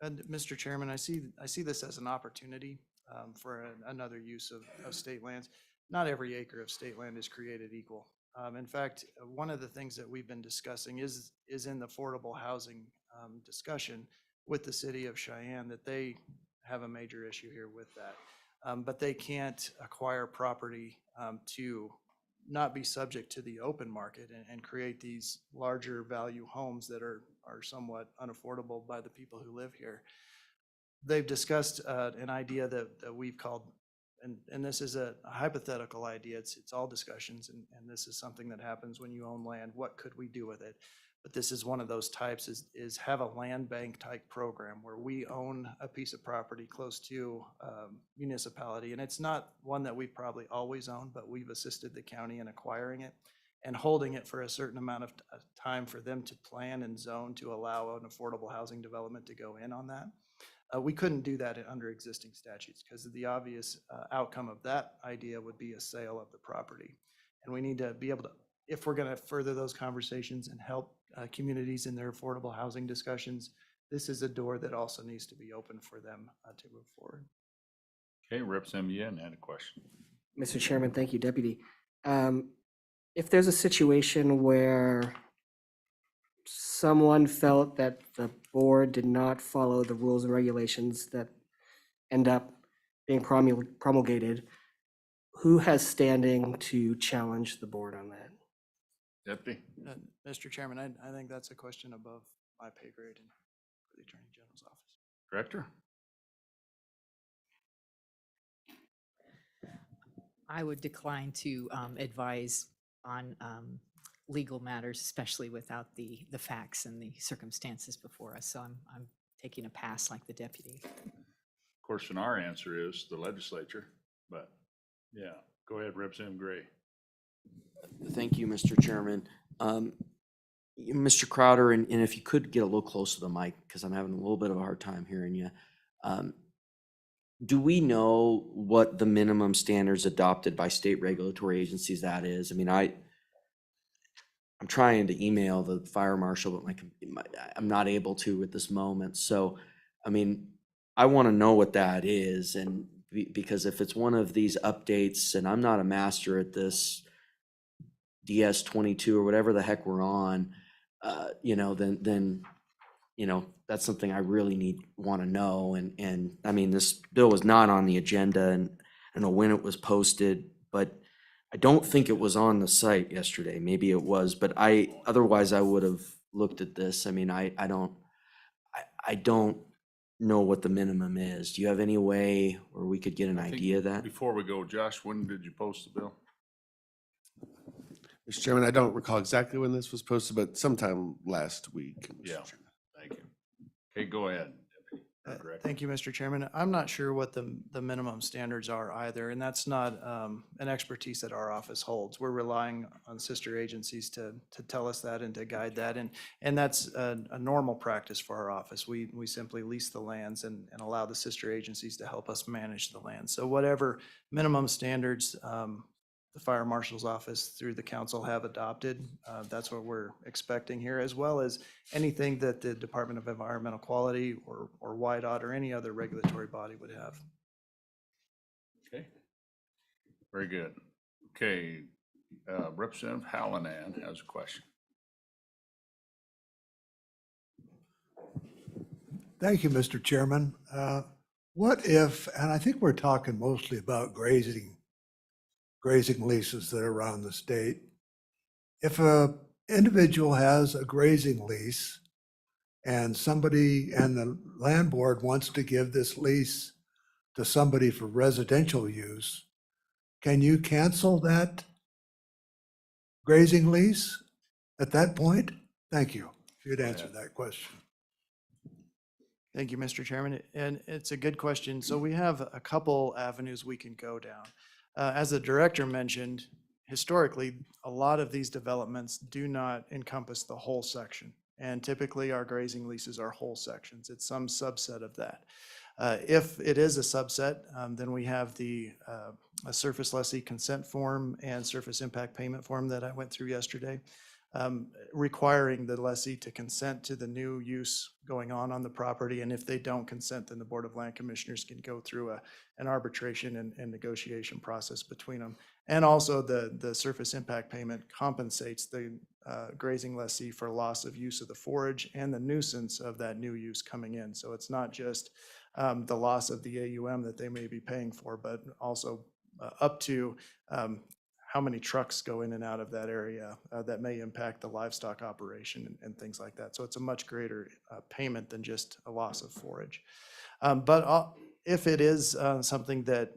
And Mr. Chairman, I see this as an opportunity for another use of state lands. Not every acre of state land is created equal. In fact, one of the things that we've been discussing is in the affordable housing discussion with the city of Cheyenne, that they have a major issue here with that. But they can't acquire property to not be subject to the open market and create these larger value homes that are somewhat unaffordable by the people who live here. They've discussed an idea that we've called, and this is a hypothetical idea, it's all discussions, and this is something that happens when you own land. What could we do with it? But this is one of those types, is have a land bank type program where we own a piece of property close to municipality. And it's not one that we've probably always owned, but we've assisted the county in acquiring it and holding it for a certain amount of time for them to plan and zone to allow an affordable housing development to go in on that. We couldn't do that under existing statutes because the obvious outcome of that idea would be a sale of the property. And we need to be able to, if we're going to further those conversations and help communities in their affordable housing discussions, this is a door that also needs to be open for them to move forward. Okay, Representative Yen had a question. Mr. Chairman, thank you, Deputy. If there's a situation where someone felt that the board did not follow the rules and regulations that end up being promulgated, who has standing to challenge the board on that? Deputy? Mr. Chairman, I think that's a question above my pay grade and for the Attorney General's office. Director? I would decline to advise on legal matters, especially without the facts and the circumstances before us. So I'm taking a pass like the deputy. Of course, and our answer is the legislature, but yeah, go ahead, Representative Gray. Thank you, Mr. Chairman. Mr. Crowder, and if you could get a little closer to the mic, because I'm having a little bit of a hard time hearing you. Do we know what the minimum standards adopted by state regulatory agencies that is? I mean, I'm trying to email the fire marshal, but I'm not able to at this moment. So, I mean, I want to know what that is, and because if it's one of these updates, and I'm not a master at this, DS-22 or whatever the heck we're on, then that's something I really want to know. And I mean, this bill was not on the agenda, and I don't know when it was posted, but I don't think it was on the site yesterday. Maybe it was, but otherwise I would have looked at this. I mean, I don't know what the minimum is. Do you have any way where we could get an I think idea of that? Before we go, Josh, when did you post the bill? Mr. Chairman, I don't recall exactly when this was posted, but sometime last week. Mr. Yeah. Chairman. Thank you. Okay, go ahead. Deputy Director. Thank you, Mr. Chairman. I'm not sure what the minimum standards are either, and that's not an expertise that our office holds. We're relying on sister agencies to tell us that and to guide that, and that's a normal practice for our office. We simply lease the lands and allow the sister agencies to help us manage the land. So whatever minimum standards the fire marshal's office through the council have adopted, that's what we're expecting here, as well as anything that the Department of Environmental Quality or WIDOT or any other regulatory body would have. Okay. Very good. Okay, Representative Hallinan has a question. Thank you, Mr. Chairman. What if, and I think we're talking mostly about grazing leases that are around the state. If a individual has a grazing lease and the land board wants to give this lease to somebody for residential use, can you cancel that grazing lease at that point? Thank you. If you'd answer that question. Thank you, Mr. Chairman. And it's a good question. So we have a couple avenues we can go down. As the director mentioned, historically, a lot of these developments do not encompass the whole section. And typically, our grazing leases are whole sections. It's some subset of that. If it is a subset, then we have a surface lessee consent form and surface impact payment form that I went through yesterday, requiring the lessee to consent to the new use going on the property. And if they don't consent, then the Board of Land Commissioners can go through an arbitration and negotiation process between them. And also the surface impact payment compensates the grazing lessee for loss of use of the forage and the nuisance of that new use coming in. So it's not just the loss of the AUM that they may be paying for, but also up to how many trucks go in and out of that area that may impact the livestock operation and things like that. So it's a much greater payment than just a loss of forage. But if it is something that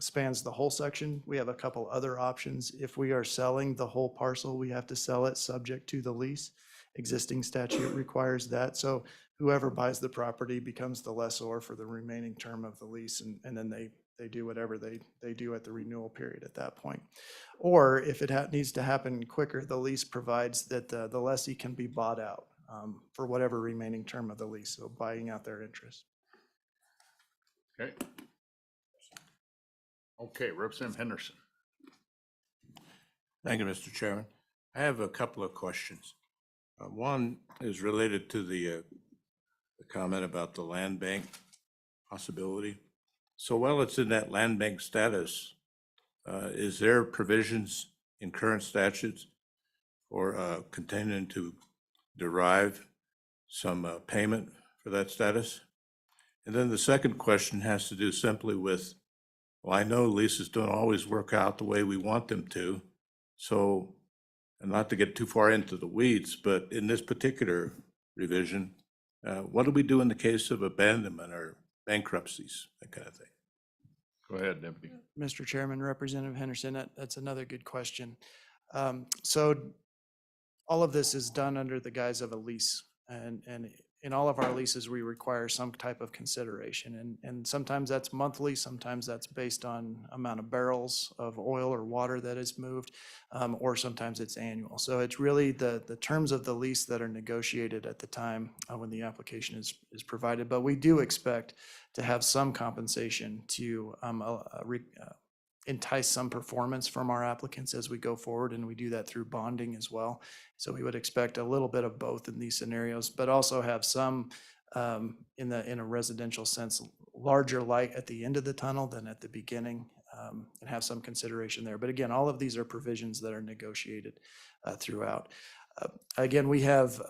spans the whole section, we have a couple other options. If we are selling the whole parcel, we have to sell it subject to the lease. Existing statute requires that. So whoever buys the property becomes the lessor for the remaining term of the lease, and then they do whatever they do at the renewal period at that point. Or if it needs to happen quicker, the lease provides that the lessee can be bought out for whatever remaining term of the lease, so buying out their interest. Okay. Okay, Representative Henderson. Thank you, Mr. Chairman. I have a couple of questions. One is related to the comment about the land bank possibility. So while it's in that land bank status, is there provisions in current statutes or continuing to derive some payment for that status? And then the second question has to do simply with, well, I know leases don't always work out the way we want them to. So, and not to get too far into the weeds, but in this particular revision, what do we do in the case of abandonment or bankruptcies, that kind of thing? Go ahead, Deputy. Mr. Chairman, Representative Henderson, that's another good question. So all of this is done under the guise of a lease. And in all of our leases, we require some type of consideration. And sometimes that's monthly, sometimes that's based on amount of barrels of oil or water that is moved, or sometimes it's annual. So it's really the terms of the lease that are negotiated at the time when the application is provided. But we do expect to have some compensation to entice some performance from our applicants as we go forward, and we do that through bonding as well. So we would expect a little bit of both in these scenarios, but also have some in a residential sense, larger light at the end of the tunnel than at the beginning, and have some consideration there. But again, all of these are provisions that are negotiated throughout. Again, we have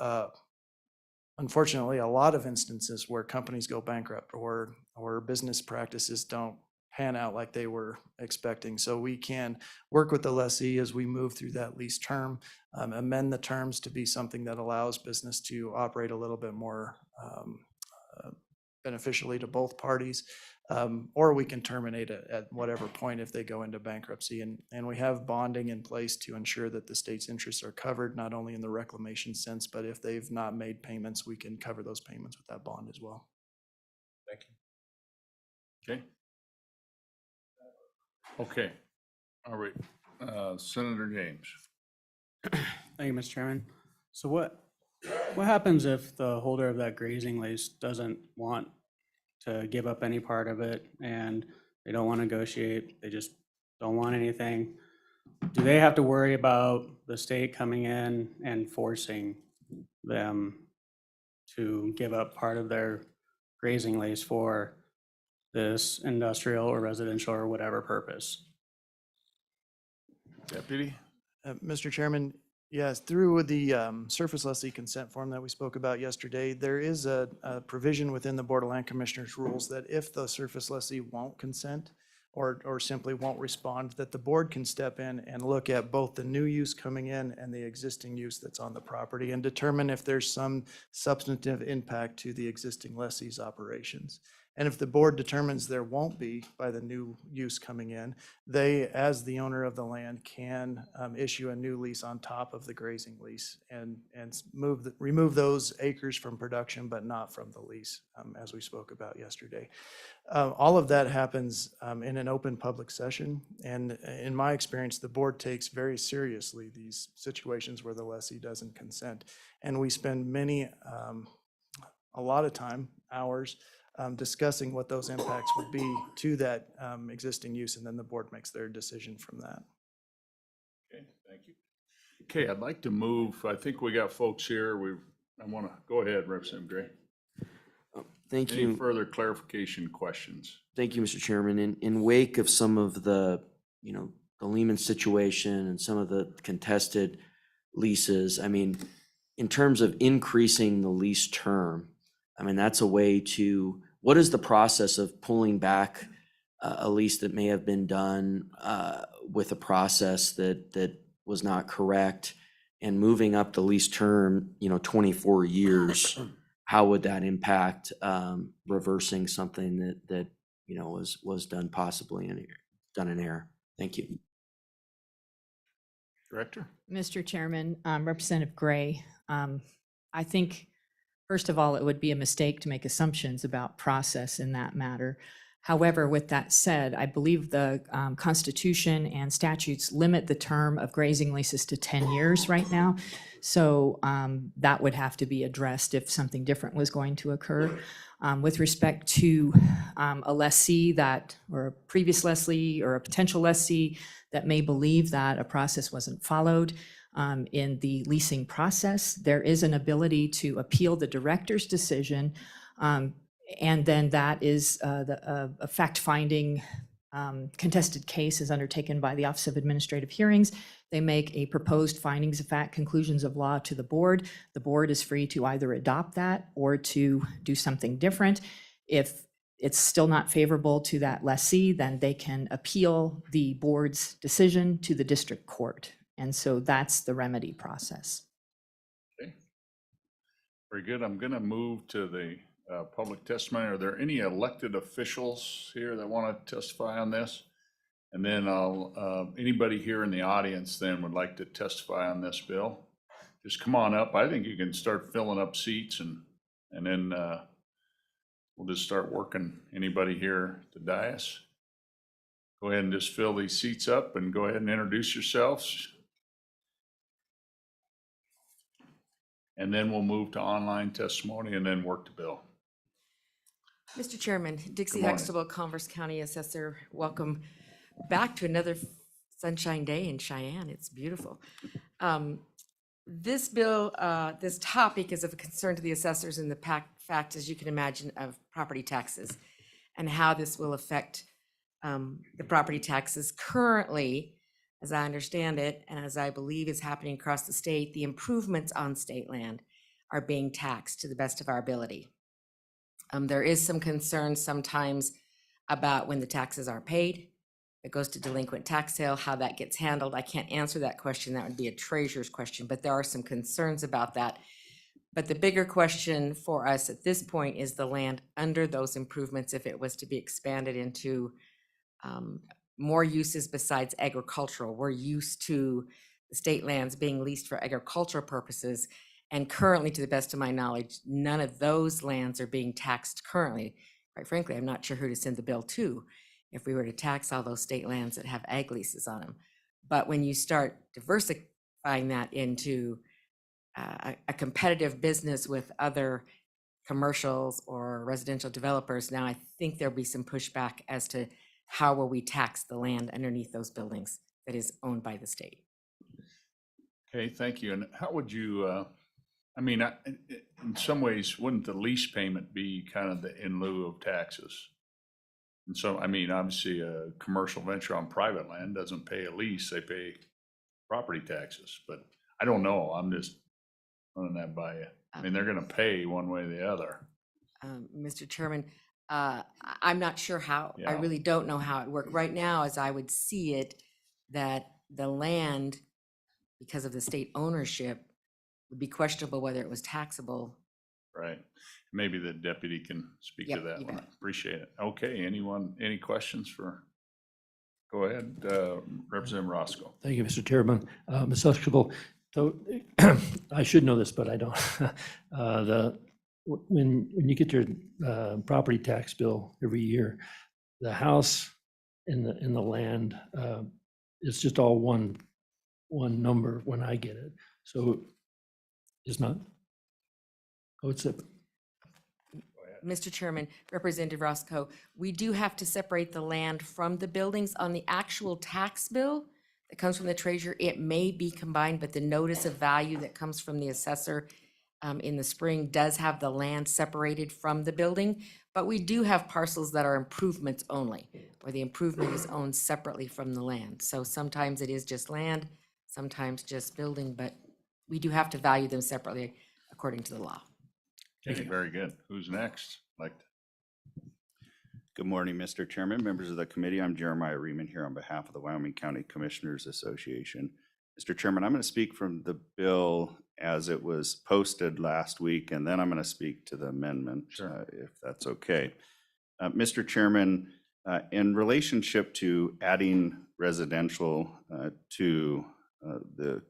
unfortunately a lot of instances where companies go bankrupt or business practices don't pan out like they were expecting. So we can work with the lessee as we move through that lease term, amend the terms to be something that allows business to operate a little bit more beneficially to both parties, or we can terminate it at whatever point if they go into bankruptcy. And we have bonding in place to ensure that the state's interests are covered, not only in the reclamation sense, but if they've not made payments, we can cover those payments with that bond as well. Thank you. Okay. Okay, all right, Senator James. Thank you, Mr. Chairman. So what happens if the holder of that grazing lease doesn't want to give up any part of it and they don't want to negotiate, they just don't want anything? Do they have to worry about the state coming in and forcing them to give up part of their grazing lease for this industrial or residential or whatever purpose? Deputy? Mr. Chairman, yes, through the surface lessee consent form that we spoke about yesterday, there is a provision within the Board of Land Commissioners rules that if the surface lessee won't consent or simply won't respond, that the board can step in and look at both the new use coming in and the existing use that's on the property and determine if there's some substantive impact to the existing lessee's operations. And if the board determines there won't be by the new use coming in, they, as the owner of the land, can issue a new lease on top of the grazing lease and remove those acres from production, but not from the lease, as we spoke about yesterday. All of that happens in an open public session. And in my experience, the board takes very seriously these situations where the lessee doesn't consent. And we spend a lot of time, hours, discussing what those impacts would be to that existing use, and then the board makes their decision from that. Okay, thank you. Okay, I'd like to move, I think we got folks here. I want to, go ahead, Representative Gray. Thank Any you. further clarification questions? Thank you, Mr. Chairman. In wake of some of the, the Lehman situation and some of the contested leases, I mean, in terms of increasing the lease term, I mean, that's a way to, what is the process of pulling back a lease that may have been done with a process that was not correct and moving up the lease term, 24 years? How would that impact reversing something that was done possibly done in error? Thank you. Director? Mr. Chairman, Representative Gray, I think, first of all, it would be a mistake to make assumptions about process in that matter. However, with that said, I believe the Constitution and statutes limit the term of grazing leases to 10 years right now. So that would have to be addressed if something different was going to occur. With respect to a lessee or a previous lessee or a potential lessee that may believe that a process wasn't followed in the leasing process, there is an ability to appeal the director's decision. And then that is a fact-finding contested case is undertaken by the Office of Administrative Hearings. They make a proposed findings of fact, conclusions of law to the board. The board is free to either adopt that or to do something different. If it's still not favorable to that lessee, then they can appeal the board's decision to the district court. And so that's the remedy process. Okay. Very good. I'm going to move to the public testimony. Are there any elected officials here that want to testify on this? And then anybody here in the audience then would like to testify on this bill? Just come on up. I think you can start filling up seats and then we'll just start working. Anybody here at the dais? Go ahead and just fill these seats up and go ahead and introduce yourselves. And then we'll move to online testimony and then work the bill. Mr. Chairman, Dixie Good morning. Huxtable, Converse County Assessor, welcome back to another sunshine day in Cheyenne. It's beautiful. This bill, this topic is of concern to the assessors in the fact, as you can imagine, of property taxes and how this will affect the property taxes. Currently, as I understand it, and as I believe is happening across the state, the improvements on state land are being taxed to the best of our ability. There is some concern sometimes about when the taxes are paid. It goes to delinquent tax sale, how that gets handled. I can't answer that question. That would be a treasurer's question, but there are some concerns about that. But the bigger question for us at this point is the land under those improvements, if it was to be expanded into more uses besides agricultural. We're used to the state lands being leased for agricultural purposes. And currently, to the best of my knowledge, none of those lands are being taxed currently. Quite frankly, I'm not sure who to send the bill to if we were to tax all those state lands that have ag leases on them. But when you start diversifying that into a competitive business with other commercials or residential developers, now I think there'll be some pushback as to how will we tax the land underneath those buildings that is owned by the state. Okay, thank you. And how would you, I mean, in some ways, wouldn't the lease payment be kind of the in lieu of taxes? And so, I mean, obviously a commercial venture on private land doesn't pay a lease, they pay property taxes, but I don't know. I'm just running that by you. I mean, they're going to pay one way or the other. Mr. Chairman, I'm not sure how, I Yeah. really don't know how it worked. Right now, as I would see it, that the land, because of the state ownership, would be questionable whether it was taxable. Right. Maybe the deputy can speak to Yep, that you one. bet. Appreciate it. Okay, anyone, any questions for? Go ahead, Representative Roscoe. Thank you, Mr. Chairman. Ms. Huxtable, so I should know this, but I don't. When you get your property tax bill every year, the house and the land, it's just all one number when I get it. So it's not, oh, it's a, Mr. Chairman, Representative Roscoe, we do have to separate the land from the buildings. On the actual tax bill that comes from the treasurer, it may be combined, but the notice of value that comes from the assessor in the spring does have the land separated from the building. But we do have parcels that are improvements only, where the improvement is owned separately from the land. So sometimes it is just land, sometimes just building, but we do have to value them separately according to the law. Okay, very good. Who's next? Like, Good morning, Mr. Chairman, members of the committee. I'm Jeremiah Riemann here on behalf of the Wyoming County Commissioners Association. Mr. Chairman, I'm going to speak from the bill as it was posted last week, and then I'm going to speak to the amendment, if that's okay. Mr. Chairman, in relationship to adding residential to the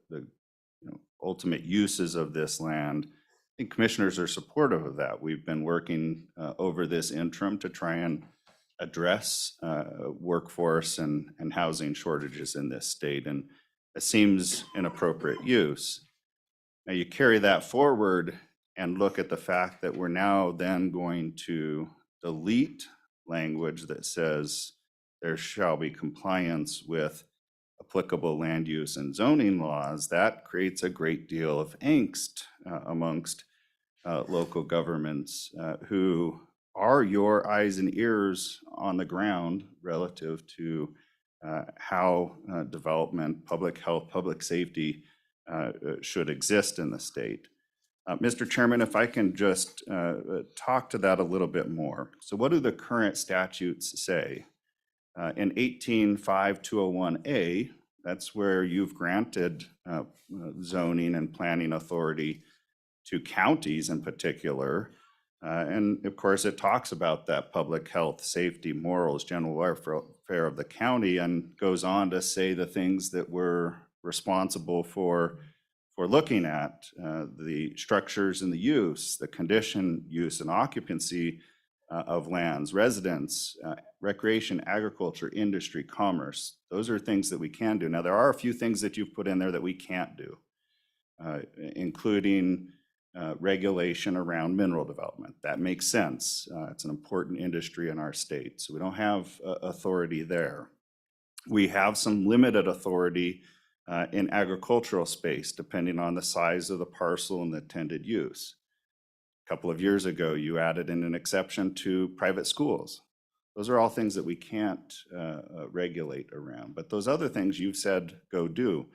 ultimate uses of this land, I think commissioners are supportive of that. We've been working over this interim to try and address workforce and housing shortages in this state, and it seems an appropriate use. Now you carry that forward and look at the fact that we're now then going to delete language that says there shall be compliance with applicable land use and zoning laws. That creates a great deal of angst amongst local governments who are your eyes and ears on the ground relative to how development, public health, public safety should exist in the state. Mr. Chairman, if I can just talk to that a little bit more. So what do the current statutes say? In 18.5.201A, that's where you've granted zoning and planning authority to counties in particular. And of course, it talks about that public health, safety, morals, general welfare of the county, and goes on to say the things that we're responsible for looking at, the structures and the use, the condition, use, and occupancy of lands, residents, recreation, agriculture, industry, commerce. Those are things that we can do. Now, there are a few things that you've put in there that we can't do, including regulation around mineral development. That makes sense. It's an important industry in our state, so we don't have authority there. We have some limited authority in agricultural space, depending on the size of the parcel and the intended use. A couple of years ago, you added in an exception to private schools. Those are all things that we can't regulate around, but those other things you've said go do.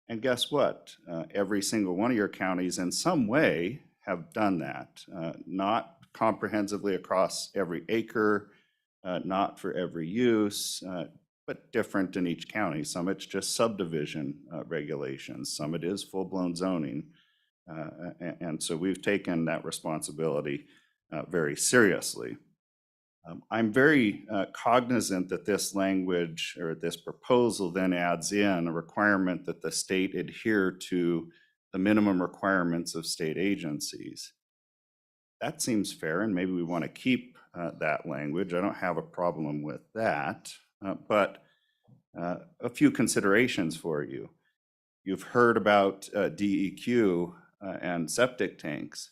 And guess what? Every single one of your counties in some way have done that, not comprehensively across every acre, not for every use, but different in each county. Some it's just subdivision regulations, some it is full-blown zoning. And so we've taken that responsibility very seriously. I'm very cognizant that this language or this proposal then adds in a requirement that the state adhere to the minimum requirements of state agencies. That seems fair, and maybe we want to keep that language. I don't have a problem with that, but a few considerations for you. You've heard about DEQ and septic tanks.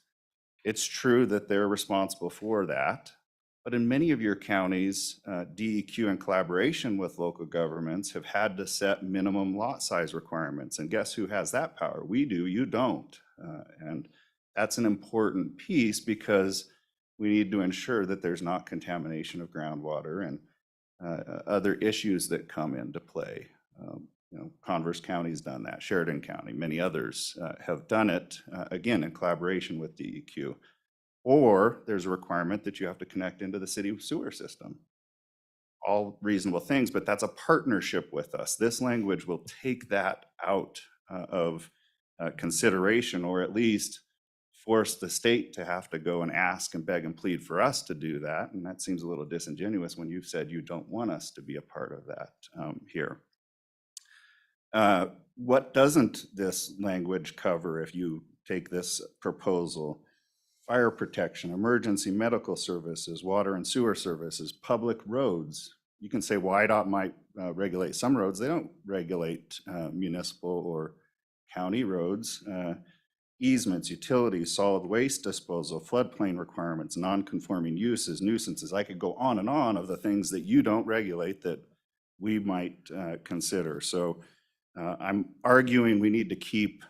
It's true that they're responsible for that. But in many of your counties, DEQ in collaboration with local governments have had to set minimum lot size requirements. And guess who has that power? We do, you don't. And that's an important piece because we need to ensure that there's not contamination of groundwater and other issues that come into play. Converse County's done that, Sheridan County, many others have done it, again, in collaboration with DEQ. Or there's a requirement that you have to connect into the city sewer system. All reasonable things, but that's a partnership with us. This language will take that out of consideration, or at least force the state to have to go and ask and beg and plead for us to do that. And that seems a little disingenuous when you've said you don't want us to be a part of that here. What doesn't this language cover if you take this proposal? Fire protection, emergency medical services, water and sewer services, public roads. You can say WYDOT might regulate some roads. They don't regulate municipal or county roads. Easements, utilities, solid waste disposal, floodplain requirements, non-conforming uses, nuisances. I could go on and on of the things that you don't regulate that we might consider. So I'm arguing we need to keep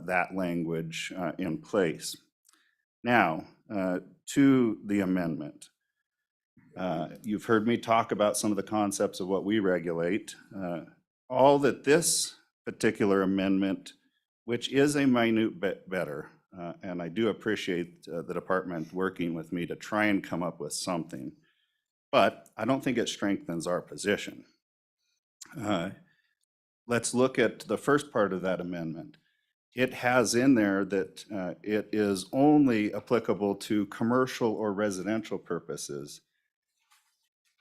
that language in place. Now, to the amendment. You've heard me talk about some of the concepts of what we regulate. All that this particular amendment, which is a minute bit better, and I do appreciate the department working with me to try and come up with something, but I don't think it strengthens our position. Let's look at the first part of that amendment. It has in there that it is only applicable to commercial or residential purposes.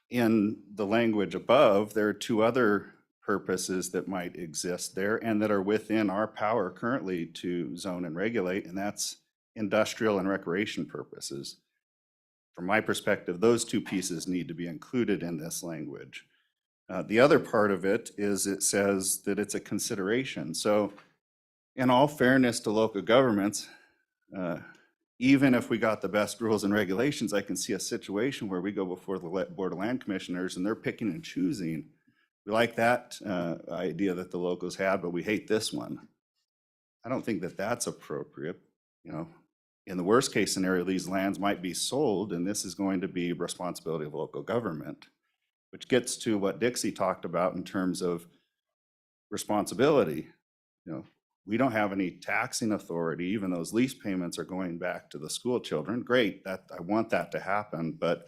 In the language above, there are two other purposes that might exist there and that are within our power currently to zone and regulate, and that's industrial and recreation purposes. From my perspective, those two pieces need to be included in this language. The other part of it is it says that it's a consideration. So in all fairness to local governments, even if we got the best rules and regulations, I can see a situation where we go before the Board of Land Commissioners and they're picking and choosing. We like that idea that the locals had, but we hate this one. I don't think that that's appropriate. You know, in the worst case scenario, these lands might be sold and this is going to be responsibility of local government, which gets to what Dixie talked about in terms of responsibility. You know, we don't have any taxing authority, even those lease payments are going back to the school children. Great, that I want that to happen, but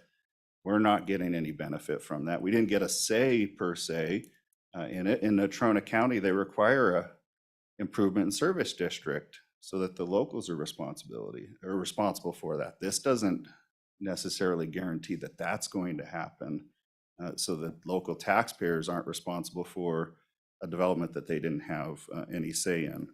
we're not getting any benefit from that. We didn't get a say per se in it. In Natrona County, they require a improvement in service district so that the locals are responsible for that. This doesn't necessarily guarantee that that's going to happen, so that local taxpayers aren't responsible for a development that they didn't have any say in.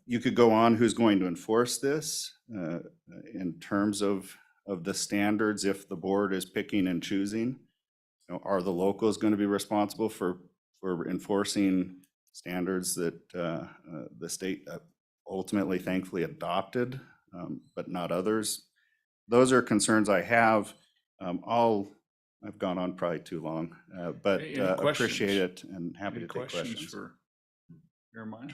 You could go on who's going to enforce this in terms of the standards if the board is picking and choosing. You know, are the locals going to be responsible for enforcing standards that the state ultimately, thankfully, adopted, but not others? Those are concerns I have. I've gone on probably too long, but Any appreciate questions? it and happy Any to take questions. for Jeremiah?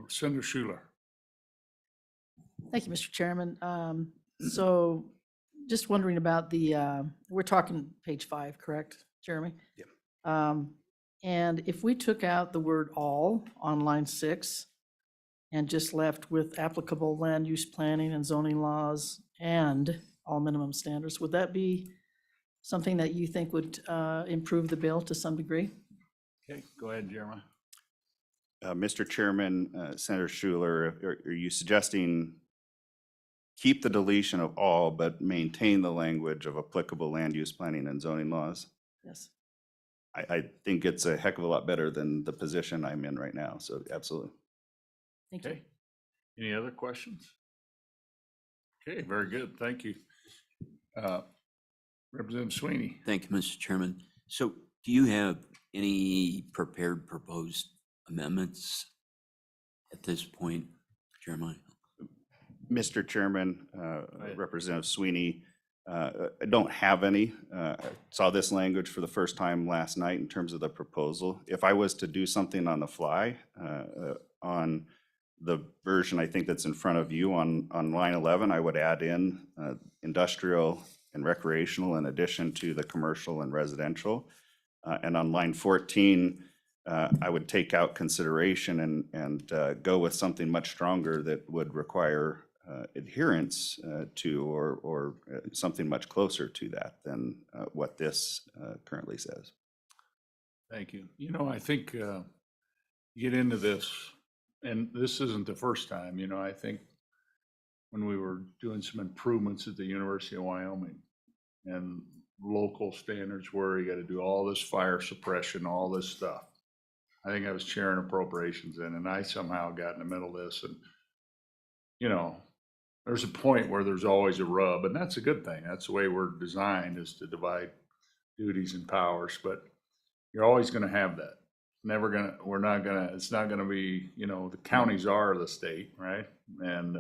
Senator Schuler. Thank you, Mr. Chairman. So just wondering about we're talking page 5, correct, Jeremy? Yeah. And if we took out the word all on line 6 and just left with applicable land use planning and zoning laws and all minimum standards, would that be something that you think would improve the bill to some degree? Okay, go ahead, Jeremiah. Mr. Chairman, Senator Schuler, are you suggesting keep the deletion of all, but maintain the language of applicable land use planning and zoning laws? Yes. I think it's a heck of a lot better than the position I'm in right now, so absolutely. Thank you. Okay. Any other questions? Okay, very good. Thank you. Representative Sweeney. Thank you, Mr. Chairman. So do you have any prepared proposed amendments at this point, Jeremiah? Mr. Chairman, Representative Sweeney, I don't have any. I saw this language for the first time last night in terms of the proposal. If I was to do something on the fly on the version I think that's in front of you on line 11, I would add in industrial and recreational in addition to the commercial and residential. And on line 14, I would take out consideration and go with something much stronger that would require adherence to or something much closer to that than what this currently says. Thank you. You know, I think you get into this and this isn't the first time, you know, I think when we were doing some improvements at the University of Wyoming and local standards where you got to do all this fire suppression, all this stuff. I think I was chairing appropriations then, and I somehow got in the middle of this, and, you know, there's a point where there's always a rub, and that's a good thing. That's the way we're designed, is to divide duties and powers, but you're always gonna have that. It's not gonna be, you know, the counties are the state, right? And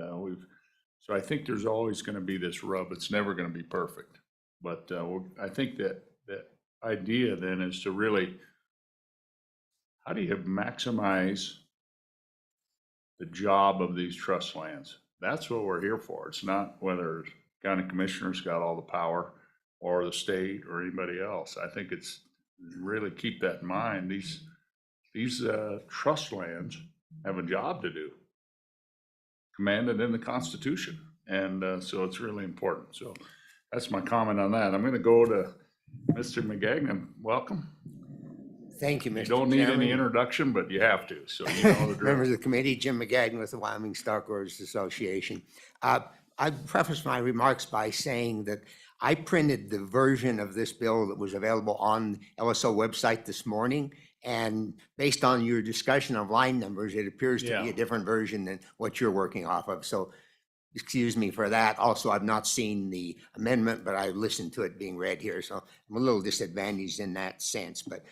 so I think there's always gonna be this rub. It's never gonna be perfect. But I think that idea then is to really, how do you maximize the job of these trust lands? That's what we're here for. It's not whether county commissioners got all the power or the state or anybody else. I think it's really keep that in mind. These trust lands have a job to do, commanded in the Constitution. And so it's really important. So that's my comment on that. I'm going to go to Mr. McGagnon. Welcome. Thank you, Mr. You don't need any Chairman. introduction, but you have to, so you know the drill. Members of the committee, Jim McGagnon with the Wyoming Stockgrowers Association. I preface my remarks by saying that I printed the version of this bill that was available on LSO website this morning. And based on your discussion of line numbers, it appears to be a different version than what you're working off of. So excuse me for that. Also, I've not seen the amendment, but I listened to it being read here. So I'm a little disadvantaged in that sense. But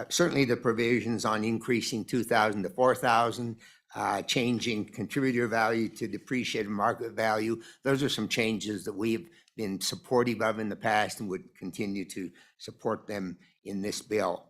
certainly the provisions on increasing 2,000 to 4,000, changing contributor value to depreciated market value. Those are some changes that we've been supportive of in the past and would continue to support them in this bill.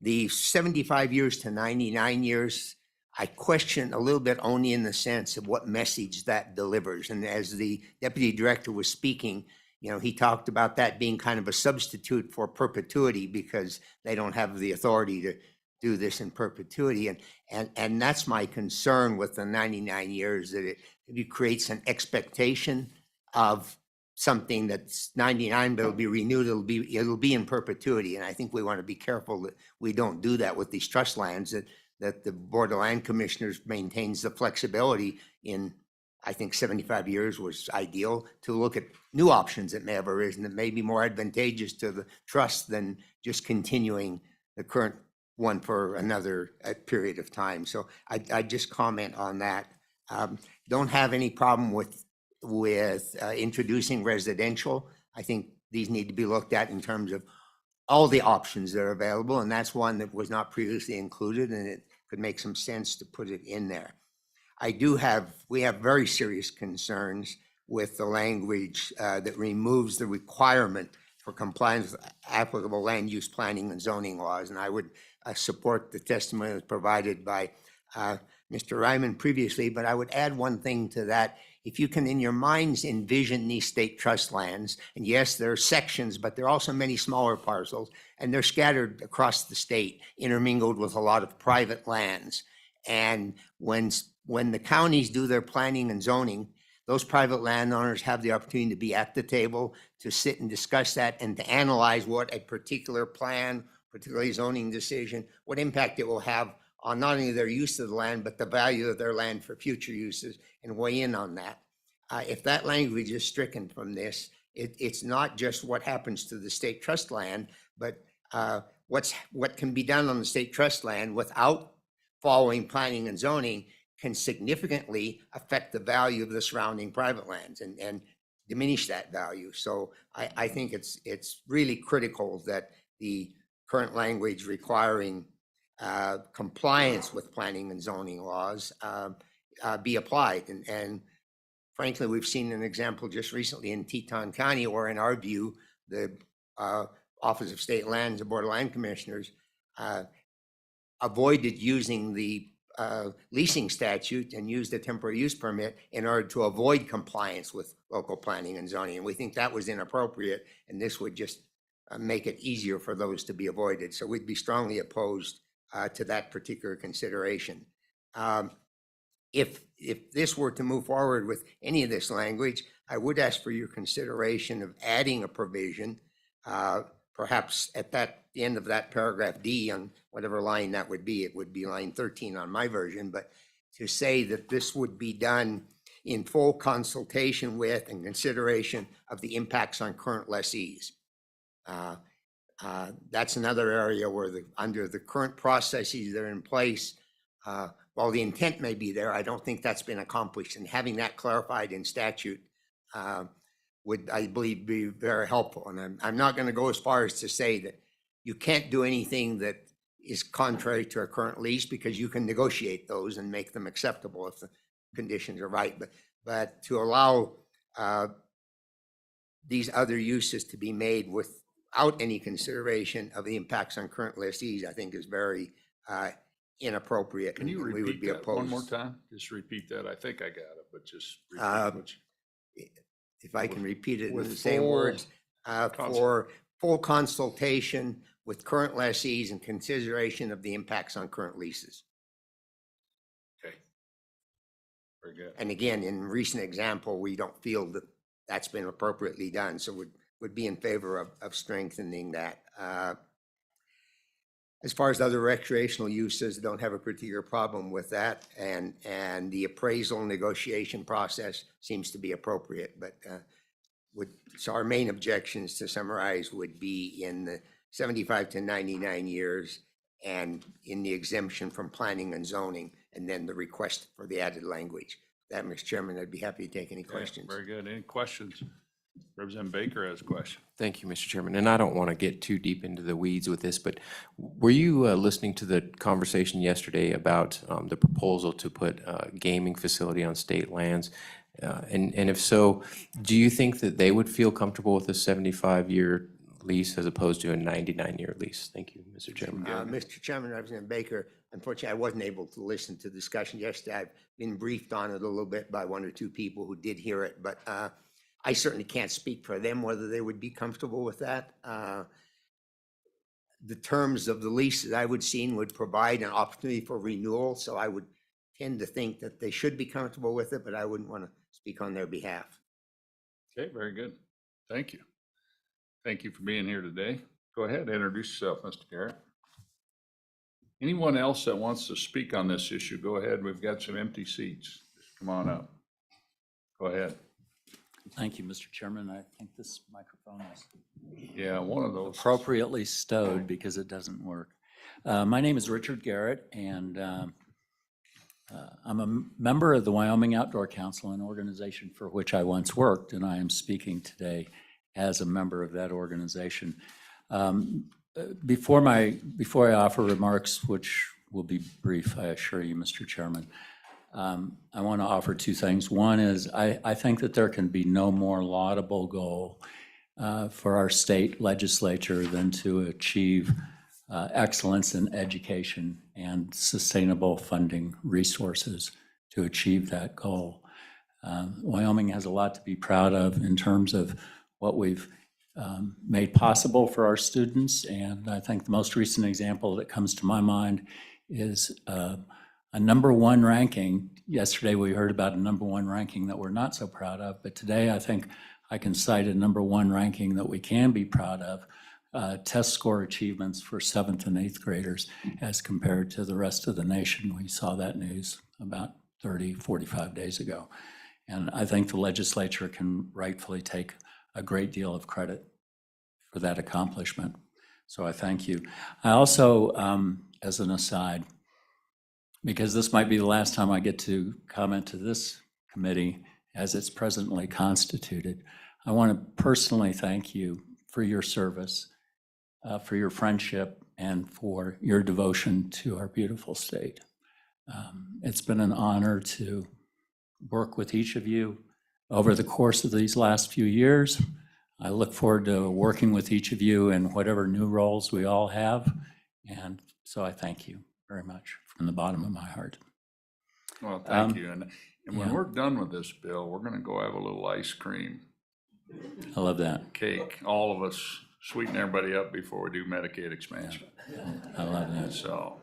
The 75 years to 99 years, I question a little bit only in the sense of what message that delivers. And as the deputy director was speaking, you know, he talked about that being kind of a substitute for perpetuity because they don't have the authority to do this in perpetuity. And that's my concern with the 99 years, that it creates an expectation of something that's 99, but it'll be renewed, it'll be in perpetuity. And I think we want to be careful that we don't do that with these trust lands, that the Board of Land Commissioners maintains the flexibility in, I think 75 years was ideal, to look at new options that may have arisen that may be more advantageous to the trust than just continuing the current one for another period of time. So I just comment on that. Don't have any problem with introducing residential. I think these need to be looked at in terms of all the options that are available, and that's one that was not previously included, and it could make some sense to put it in there. We have very serious concerns with the language that removes the requirement for compliance with applicable land use planning and zoning laws, and I would support the testimony that was provided by Mr. Ryman previously, but I would add one thing to that. If you can, in your minds, envision these state trust lands, and yes, there are sections, but there are also many smaller parcels, and they're scattered across the state, intermingled with a lot of private lands. And when the counties do their planning and zoning, those private landowners have the opportunity to be at the table, to sit and discuss that, and to analyze what a particular plan, particularly zoning decision, what impact it will have on not only their use of the land, but the value of their land for future uses, and weigh in on that. If that language is stricken from this, it's not just what happens to the state trust land, but what can be done on the state trust land without following planning and zoning can significantly affect the value of the surrounding private lands and diminish that value. So I think it's really critical that the current language requiring compliance with planning and zoning laws be applied. And frankly, we've seen an example just recently in Teton County, where in our view, the Office of State Lands, the Board of Land Commissioners, avoided using the leasing statute and used a temporary use permit in order to avoid compliance with local planning and zoning. And we think that was inappropriate, and this would just make it easier for those to be avoided. So we'd be strongly opposed to that particular consideration. If this were to move forward with any of this language, I would ask for your consideration of adding a provision, perhaps at that the end of that paragraph D on whatever line that would be. It would be line 13 on my version, but to say that this would be done in full consultation with and consideration of the impacts on current lessees. That's another area where under the current processes that are in place, while the intent may be there, I don't think that's been accomplished. And having that clarified in statute would, I believe, be very helpful. And I'm not going to go as far as to say that you can't do anything that is contrary to our current lease, because you can negotiate those and make them acceptable if the conditions are right. But to allow these other uses to be made without any consideration of the impacts on current lessees, I think is very inappropriate. Can you and we would repeat be that one more opposed. time? Just repeat that. I think I got it, but just repeat Uh, what If I can repeat it in with the same full words, for consult- full consultation with current lessees and consideration of the impacts on current leases. Okay. Very good. And again, in recent example, we don't feel that that's been appropriately done, so would be in favor of strengthening that. As far as other recreational uses, don't have a particular problem with that, and the appraisal negotiation process seems to be appropriate, but so our main objections, to summarize, would be in the 75 to 99 years and in the exemption from planning and zoning, and then the request for the added language. That, Mr. Chairman, I'd be happy to take any Okay, questions. very good. Any questions? Representative Baker has a question. Thank you, Mr. Chairman. And I don't want to get too deep into the weeds with this, but were you listening to the conversation yesterday about the proposal to put a gaming facility on state lands? And if so, do you think that they would feel comfortable with a 75-year lease as opposed to a 99-year lease? Thank you, Mr. Chairman. Mr. Chairman, Representative Baker, unfortunately, I wasn't able to listen to the discussion yesterday. I've been briefed on it a little bit by one or two people who did hear it, but I certainly can't speak for them whether they would be comfortable with that. The terms of the lease that I would see would provide an opportunity for renewal, so I would tend to think that they should be comfortable with it, but I wouldn't want to speak on their behalf. Okay, very good. Thank you. Thank you for being here today. Go ahead, introduce yourself, Mr. Garrett. Anyone else that wants to speak on this issue, go ahead. We've got some empty seats. Just come on up. Go ahead. Thank you, Mr. Chairman. I think this microphone is Yeah, one of those. appropriately stowed because it doesn't work. My name is Richard Garrett, and I'm a member of the Wyoming Outdoor Council, an organization for which I once worked, and I am speaking today as a member of that organization. Before I offer remarks, which will be brief, I assure you, Mr. Chairman, I want to offer two things. One is I think that there can be no more laudable goal for our state legislature than to achieve excellence in education and sustainable funding resources to achieve that goal. Wyoming has a lot to be proud of in terms of what we've made possible for our students, and I think the most recent example that comes to my mind is a #1 ranking. Yesterday, we heard about a #1 ranking that we're not so proud of, but today I think I can cite a #1 ranking that we can be proud of, test score achievements for 7th and 8th graders as compared to the rest of the nation. We saw that news about 30, 45 days ago. And I think the legislature can rightfully take a great deal of credit for that accomplishment. So I thank you. I also, as an aside, because this might be the last time I get to comment to this committee as it's presently constituted, I want to personally thank you for your service, for your friendship, and for your devotion to our beautiful state. It's been an honor to work with each of you over the course of these last few years. I look forward to working with each of you in whatever new roles we all have. And so I thank you very much from the bottom of my heart. Well, thank you. And when yeah. we're done with this, Bill, we're going to go have a little ice cream I love that. cake. All of us sweeten everybody up before we do Medicaid expansion. I love that. So,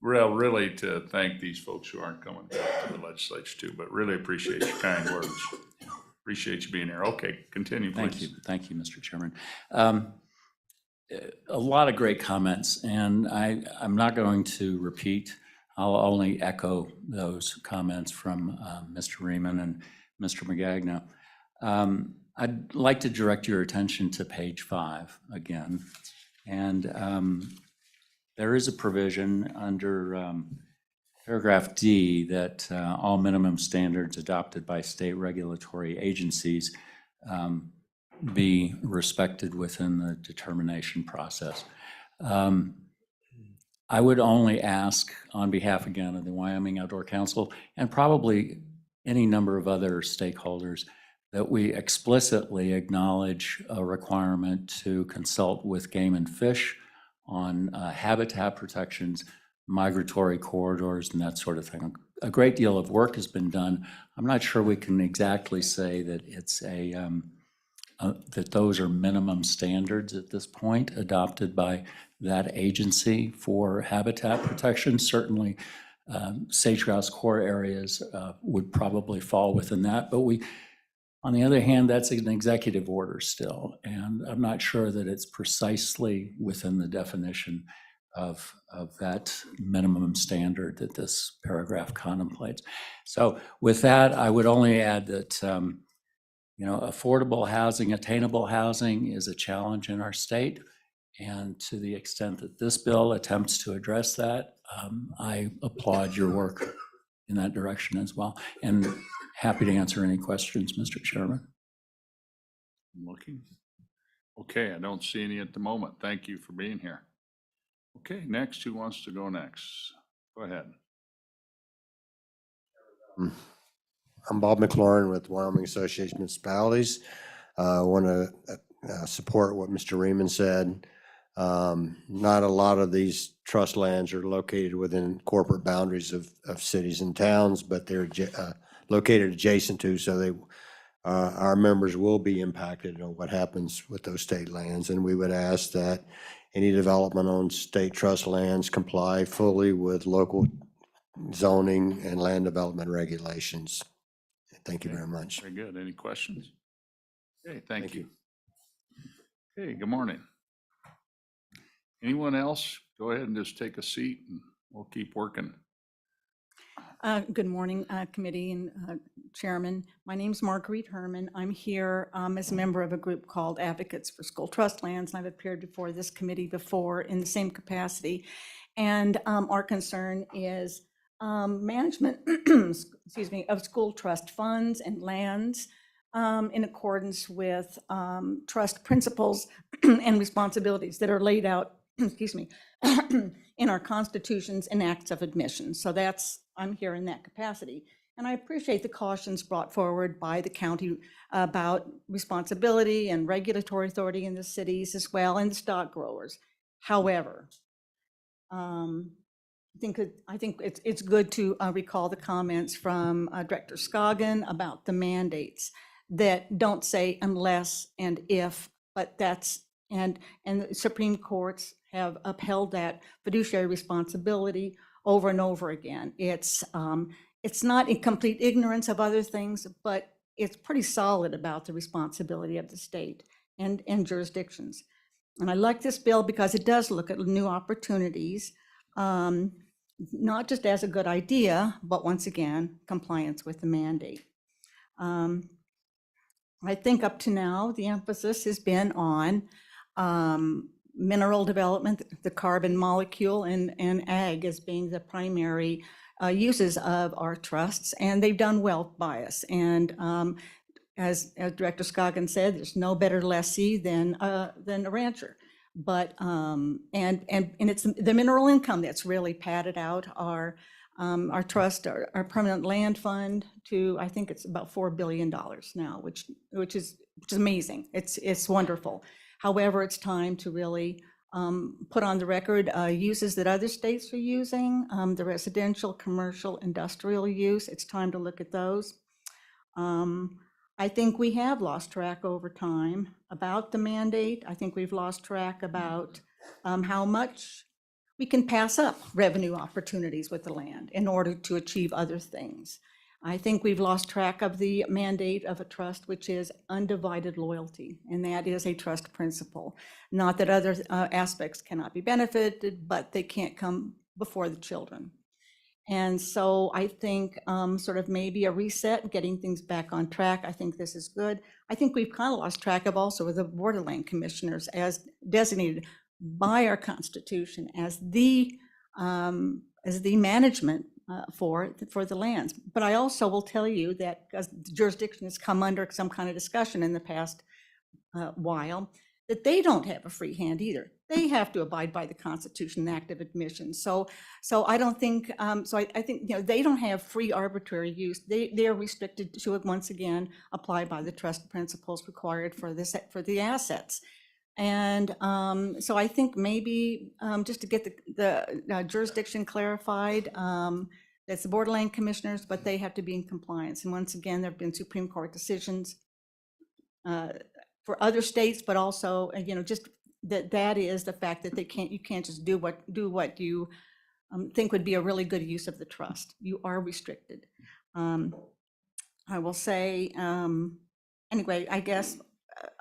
really to thank these folks who aren't coming back to the legislature too, but really appreciate your kind words. Appreciate you being here. Okay, continue, please. Thank you, Mr. Chairman. a lot of great comments, and I'm not going to repeat. I'll only echo those comments from Mr. Riemann and Mr. Magagno. I'd like to direct your attention to page 5 again. And there is a provision under paragraph D that all minimum standards adopted by state regulatory agencies be respected within the determination process. I would only ask on behalf again of the Wyoming Outdoor Council and probably any number of other stakeholders that we explicitly acknowledge a requirement to consult with Game and Fish on habitat protections, migratory corridors, and that sort of thing. A great deal of work has been done. I'm not sure we can exactly say that it's that those are minimum standards at this point adopted by that agency for habitat protection. Certainly, sage-grouse core areas would probably fall within that, but on the other hand, that's an executive order still, and I'm not sure that it's precisely within the definition of that minimum standard that this paragraph contemplates. So with that, I would only add that affordable housing, attainable housing is a challenge in our state, and to the extent that this bill attempts to address that, I applaud your work in that direction as well. And happy to answer any questions, Mr. Chairman. I'm looking. Okay, I don't see any at the moment. Thank you for being here. Okay, next, who wants to go next? Go ahead. I'm Bob McLaurin with Wyoming Association of Municipalities. I want to support what Mr. Riemann said. Not a lot of these trust lands are located within corporate boundaries of cities and towns, but they're located adjacent to, so our members will be impacted on what happens with those state lands. And we would ask that any development on state trust lands comply fully with local zoning and land development regulations. Thank you very much. Very good. Any questions? Okay, thank you. Okay, good morning. Anyone else? Go ahead and just take a seat and we'll keep working. Good morning, committee and chairman. My name's Marguerite Herman. I'm here as a member of a group called Advocates for School Trust Lands, and I've appeared before this committee before in the same capacity. And our concern is management, excuse me, of school trust funds and lands in accordance with trust principles and responsibilities that are laid out, excuse me, in our constitutions and acts of admission. So I'm here in that capacity. And I appreciate the cautions brought forward by the county about responsibility and regulatory authority in the cities as well, and the stock growers. However, I think it's good to recall the comments from Director Scoggin about the mandates that don't say unless and if, but and the Supreme Courts have upheld that fiduciary responsibility over and over again. It's not in complete ignorance of other things, but it's pretty solid about the responsibility of the state and jurisdictions. And I like this bill because it does look at new opportunities, not just as a good idea, but once again, compliance with the mandate. I think up to now, the emphasis has been on mineral development, the carbon molecule, and ag as being the primary uses of our trusts, and they've done well by us. And as Director Scoggin said, there's no better lessee than a rancher. But and it's the mineral income that's really padded out our trust, our permanent land fund to, I think it's about $4 billion now, which is amazing. It's wonderful. However, it's time to really put on the record uses that other states are using, the residential, commercial, industrial use. It's time to look at those. I think we have lost track over time about the mandate. I think we've lost track about how much we can pass up revenue opportunities with the land in order to achieve other things. I think we've lost track of the mandate of a trust, which is undivided loyalty, and that is a trust principle. Not that other aspects cannot be benefited, but they can't come before the children. And so I think sort of maybe a reset, getting things back on track. I think this is good. I think we've kind of lost track of also the borderland commissioners as designated by our Constitution as the management for the lands. But I also will tell you that because the jurisdiction has come under some kind of discussion in the past while, that they don't have a free hand either. They have to abide by the Constitution and Act of Admission. So I don't think, I think, they don't have free arbitrary use. They are restricted to, once again, apply by the trust principles required for the assets. And so I think maybe just to get the jurisdiction clarified, that's the borderland commissioners, but they have to be in compliance. And once again, there have been Supreme Court decisions for other states, but also, just that is the fact that you can't just do what you think would be a really good use of the trust. You are restricted. I will say, anyway, I guess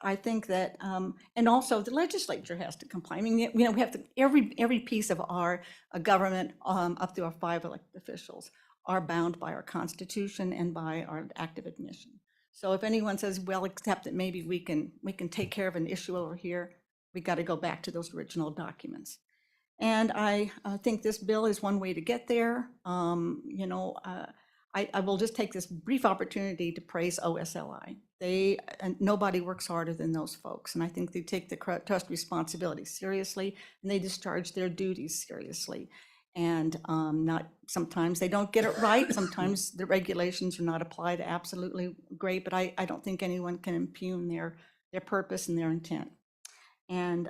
I think that, and also the legislature has to comply. I mean, we have to, every piece of our government, up to our 5 elected officials, are bound by our Constitution and by our Act of Admission. So if anyone says, well, except that maybe we can take care of an issue over here, we got to go back to those original documents. And I think this bill is one way to get there. I will just take this brief opportunity to praise OSLI. Nobody works harder than those folks. And I think they take the trust responsibility seriously, and they discharge their duties seriously. And sometimes they don't get it right. Sometimes the regulations are not applied absolutely great, but I don't think anyone can impugn their purpose and their intent. And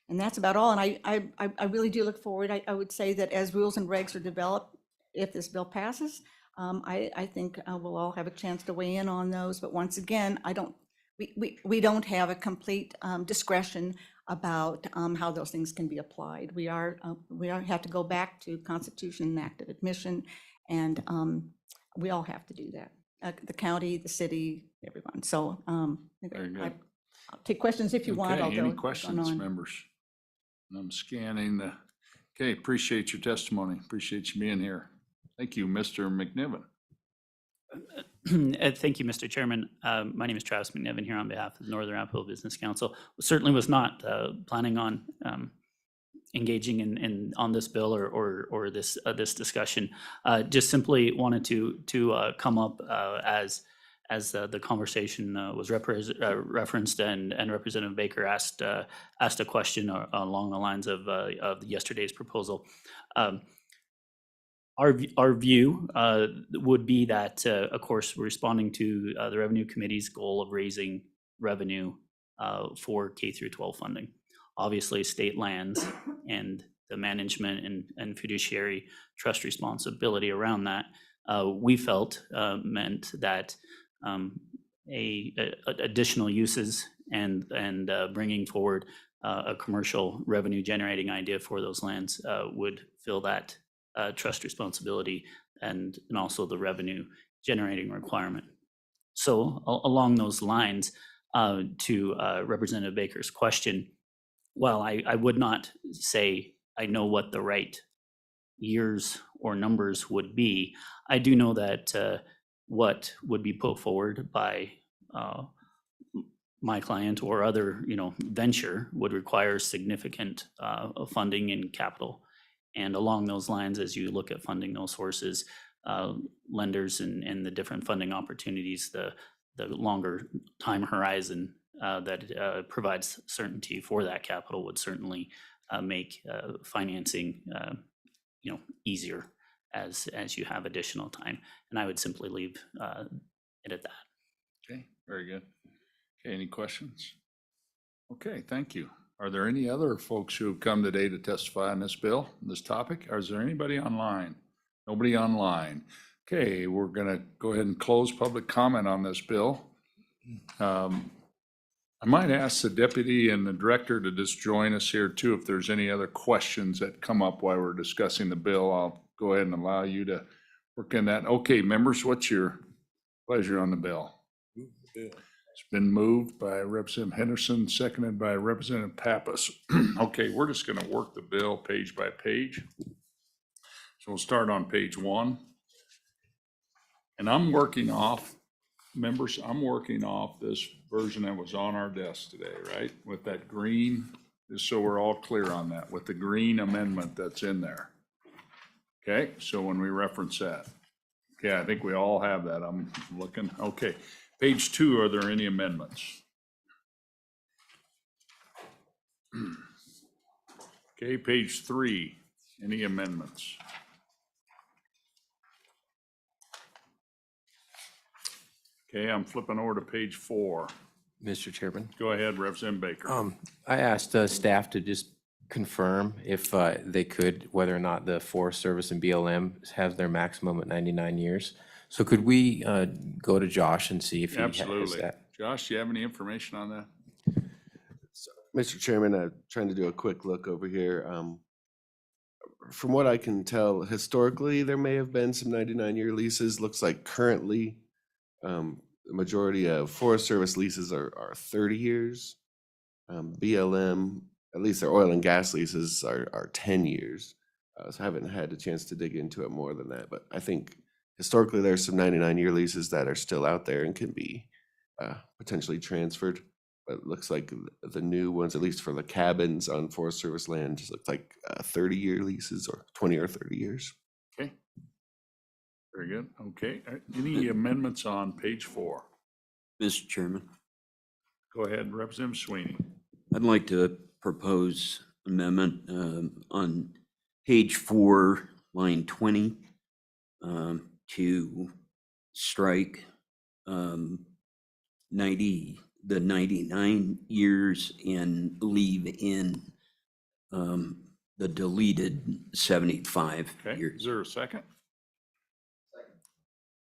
that's about all. And I really do look forward. I would say that as rules and regs are developed, if this bill passes, I think we'll all have a chance to weigh in on those. But once again, we don't have a complete discretion about how those things can be applied. We have to go back to Constitution and Act of Admission, and we all have to do that. The county, the city, everyone. So Very good. I'll take questions if you want. Okay, any on. questions, members? I'm scanning okay, appreciate your testimony. Appreciate you being here. Thank you, Mr. McNiven. Thank you, Mr. Chairman. My name is Travis McNiven here on behalf of the Northern Apple Business Council. Certainly was not planning on engaging on this bill or this discussion. Just simply wanted to come up as the conversation was referenced and Representative Baker asked a question along the lines of yesterday's proposal. Our view would be that, of course, we're responding to the Revenue Committee's goal of raising revenue for K through 12 funding. Obviously, state lands and the management and fiduciary trust responsibility around that, we felt meant that additional uses and bringing forward a commercial revenue generating idea for those lands would fill that trust responsibility and also the revenue generating requirement. So along those lines, to Representative Baker's question, while I would not say I know what the right years or numbers would be, I do know that what would be put forward by my client or other venture would require significant funding and capital. And along those lines, as you look at funding those sources, lenders and the different funding opportunities, the longer time horizon that provides certainty for that capital would certainly make financing easier as you have additional time. And I would simply leave it at that. Okay, very good. Okay, any questions? Okay, thank you. Are there any other folks who have come today to testify on this bill, this topic? Or is there anybody online? Nobody online. Okay, we're gonna go ahead and close public comment on this bill. I might ask the deputy and the director to just join us here too. If there's any other questions that come up while we're discussing the bill, I'll go ahead and allow you to Working that. Okay, members, what's your pleasure on the bill? It's been moved by Representative Henderson, seconded by Representative Pappas. Okay, we're just gonna work the bill page by page. So we'll start on page 1. And I'm working off, members, I'm working off this version that was on our desk today, right? With that green, just so we're all clear on that, with the green amendment that's in there. Okay, so when we reference that. Okay, I think we all have that. I'm looking, okay. Page 2, are there any amendments? Okay, page 3, any amendments? Okay, I'm flipping over to page 4. Mr. Chairman, Go ahead, Representative Baker. I asked staff to just confirm if they could, whether or not the Forest Service and BLM has their maximum at 99 years. So could we go to Josh and see if he has Absolutely. that? Josh, do you have any information on that? Mr. Chairman, I'm trying to do a quick look over here. From what I can tell, historically, there may have been some 99-year leases. Looks like currently, the majority of Forest Service leases are 30 years. BLM, at least their oil and gas leases are 10 years. So I haven't had a chance to dig into it more than that, but I think historically there's some 99-year leases that are still out there and can be potentially transferred. But it looks like the new ones, at least for the cabins on Forest Service land, just look like 30-year leases or 20 or 30 years. Okay. Very good. Okay. Any amendments on page 4? Mr. Chairman, Go ahead, Representative Sweeney. I'd like to propose amendment on page 4, line 20, to strike 99 years and leave in the deleted 75 Okay, years. is there a second?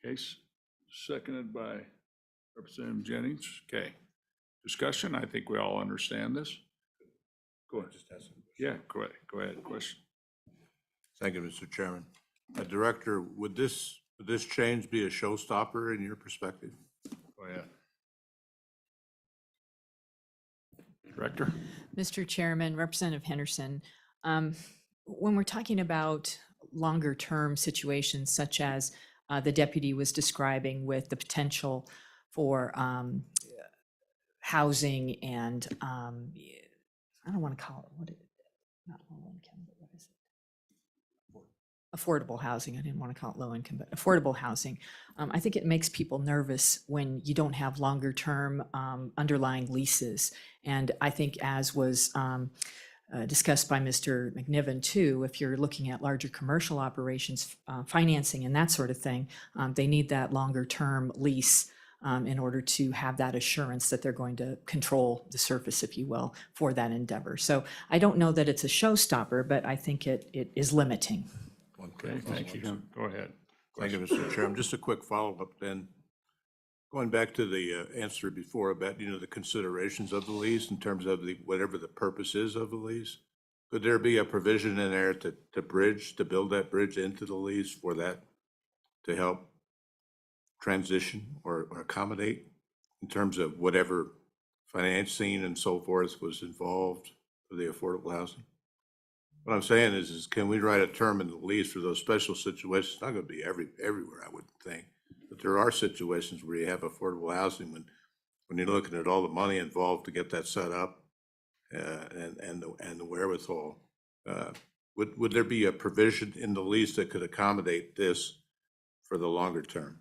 Okay, seconded by Representative Jennings. Okay. Discussion, I think we all understand this. Go ahead. Yeah, go ahead, question. Thank you, Mr. Chairman. Director, would this change be a showstopper in your perspective? Go ahead. Director? Mr. Chairman, Representative Henderson, when we're talking about longer-term situations such as the deputy was describing with the potential for housing and, I don't want to call it, not low income, but what is it? Affordable housing. I didn't want to call it low income, but affordable housing. I think it makes people nervous when you don't have longer term underlying leases. And I think as was discussed by Mr. McNiven too, if you're looking at larger commercial operations, financing and that sort of thing, they need that longer term lease in order to have that assurance that they're going to control the surface, if you will, for that endeavor. So I don't know that it's a showstopper, but I think it is limiting. Okay, thank you. Go ahead. Thank you, Mr. Chairman. Just a quick follow-up then. Going back to the answer before about, the considerations of the lease in terms of whatever the purpose is of the lease. Could there be a provision in there to build that bridge into the lease for that to help transition or accommodate in terms of whatever financing and so forth was involved for the affordable housing? What I'm saying is can we write a term in the lease for those special situations? It's not going to be everywhere, I wouldn't think. But there are situations where you have affordable housing when you're looking at all the money involved to get that set up and the wherewithal. Would there be a provision in the lease that could accommodate this for the longer term?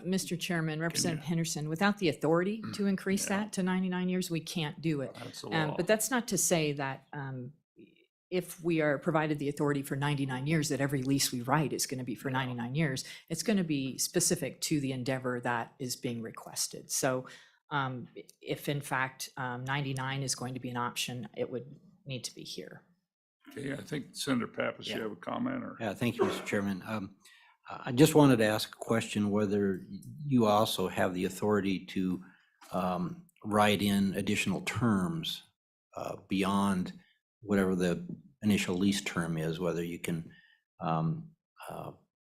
Mr. Chairman, Representative Henderson, without the authority to increase that to 99 years, we can't do it. That's the law. But that's not to say that if we are provided the authority for 99 years, that every lease we write is going to be for 99 years. It's going to be specific to the endeavor that is being requested. So if in fact 99 is going to be an option, it would need to be here. Okay, I think Senator Pappas, you have a comment or? Yeah, thank you, Mr. Chairman. I just wanted to ask a question whether you also have the authority to write in additional terms beyond whatever the initial lease term is, whether you can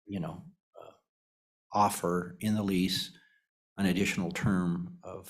you know, offer in the lease an additional term of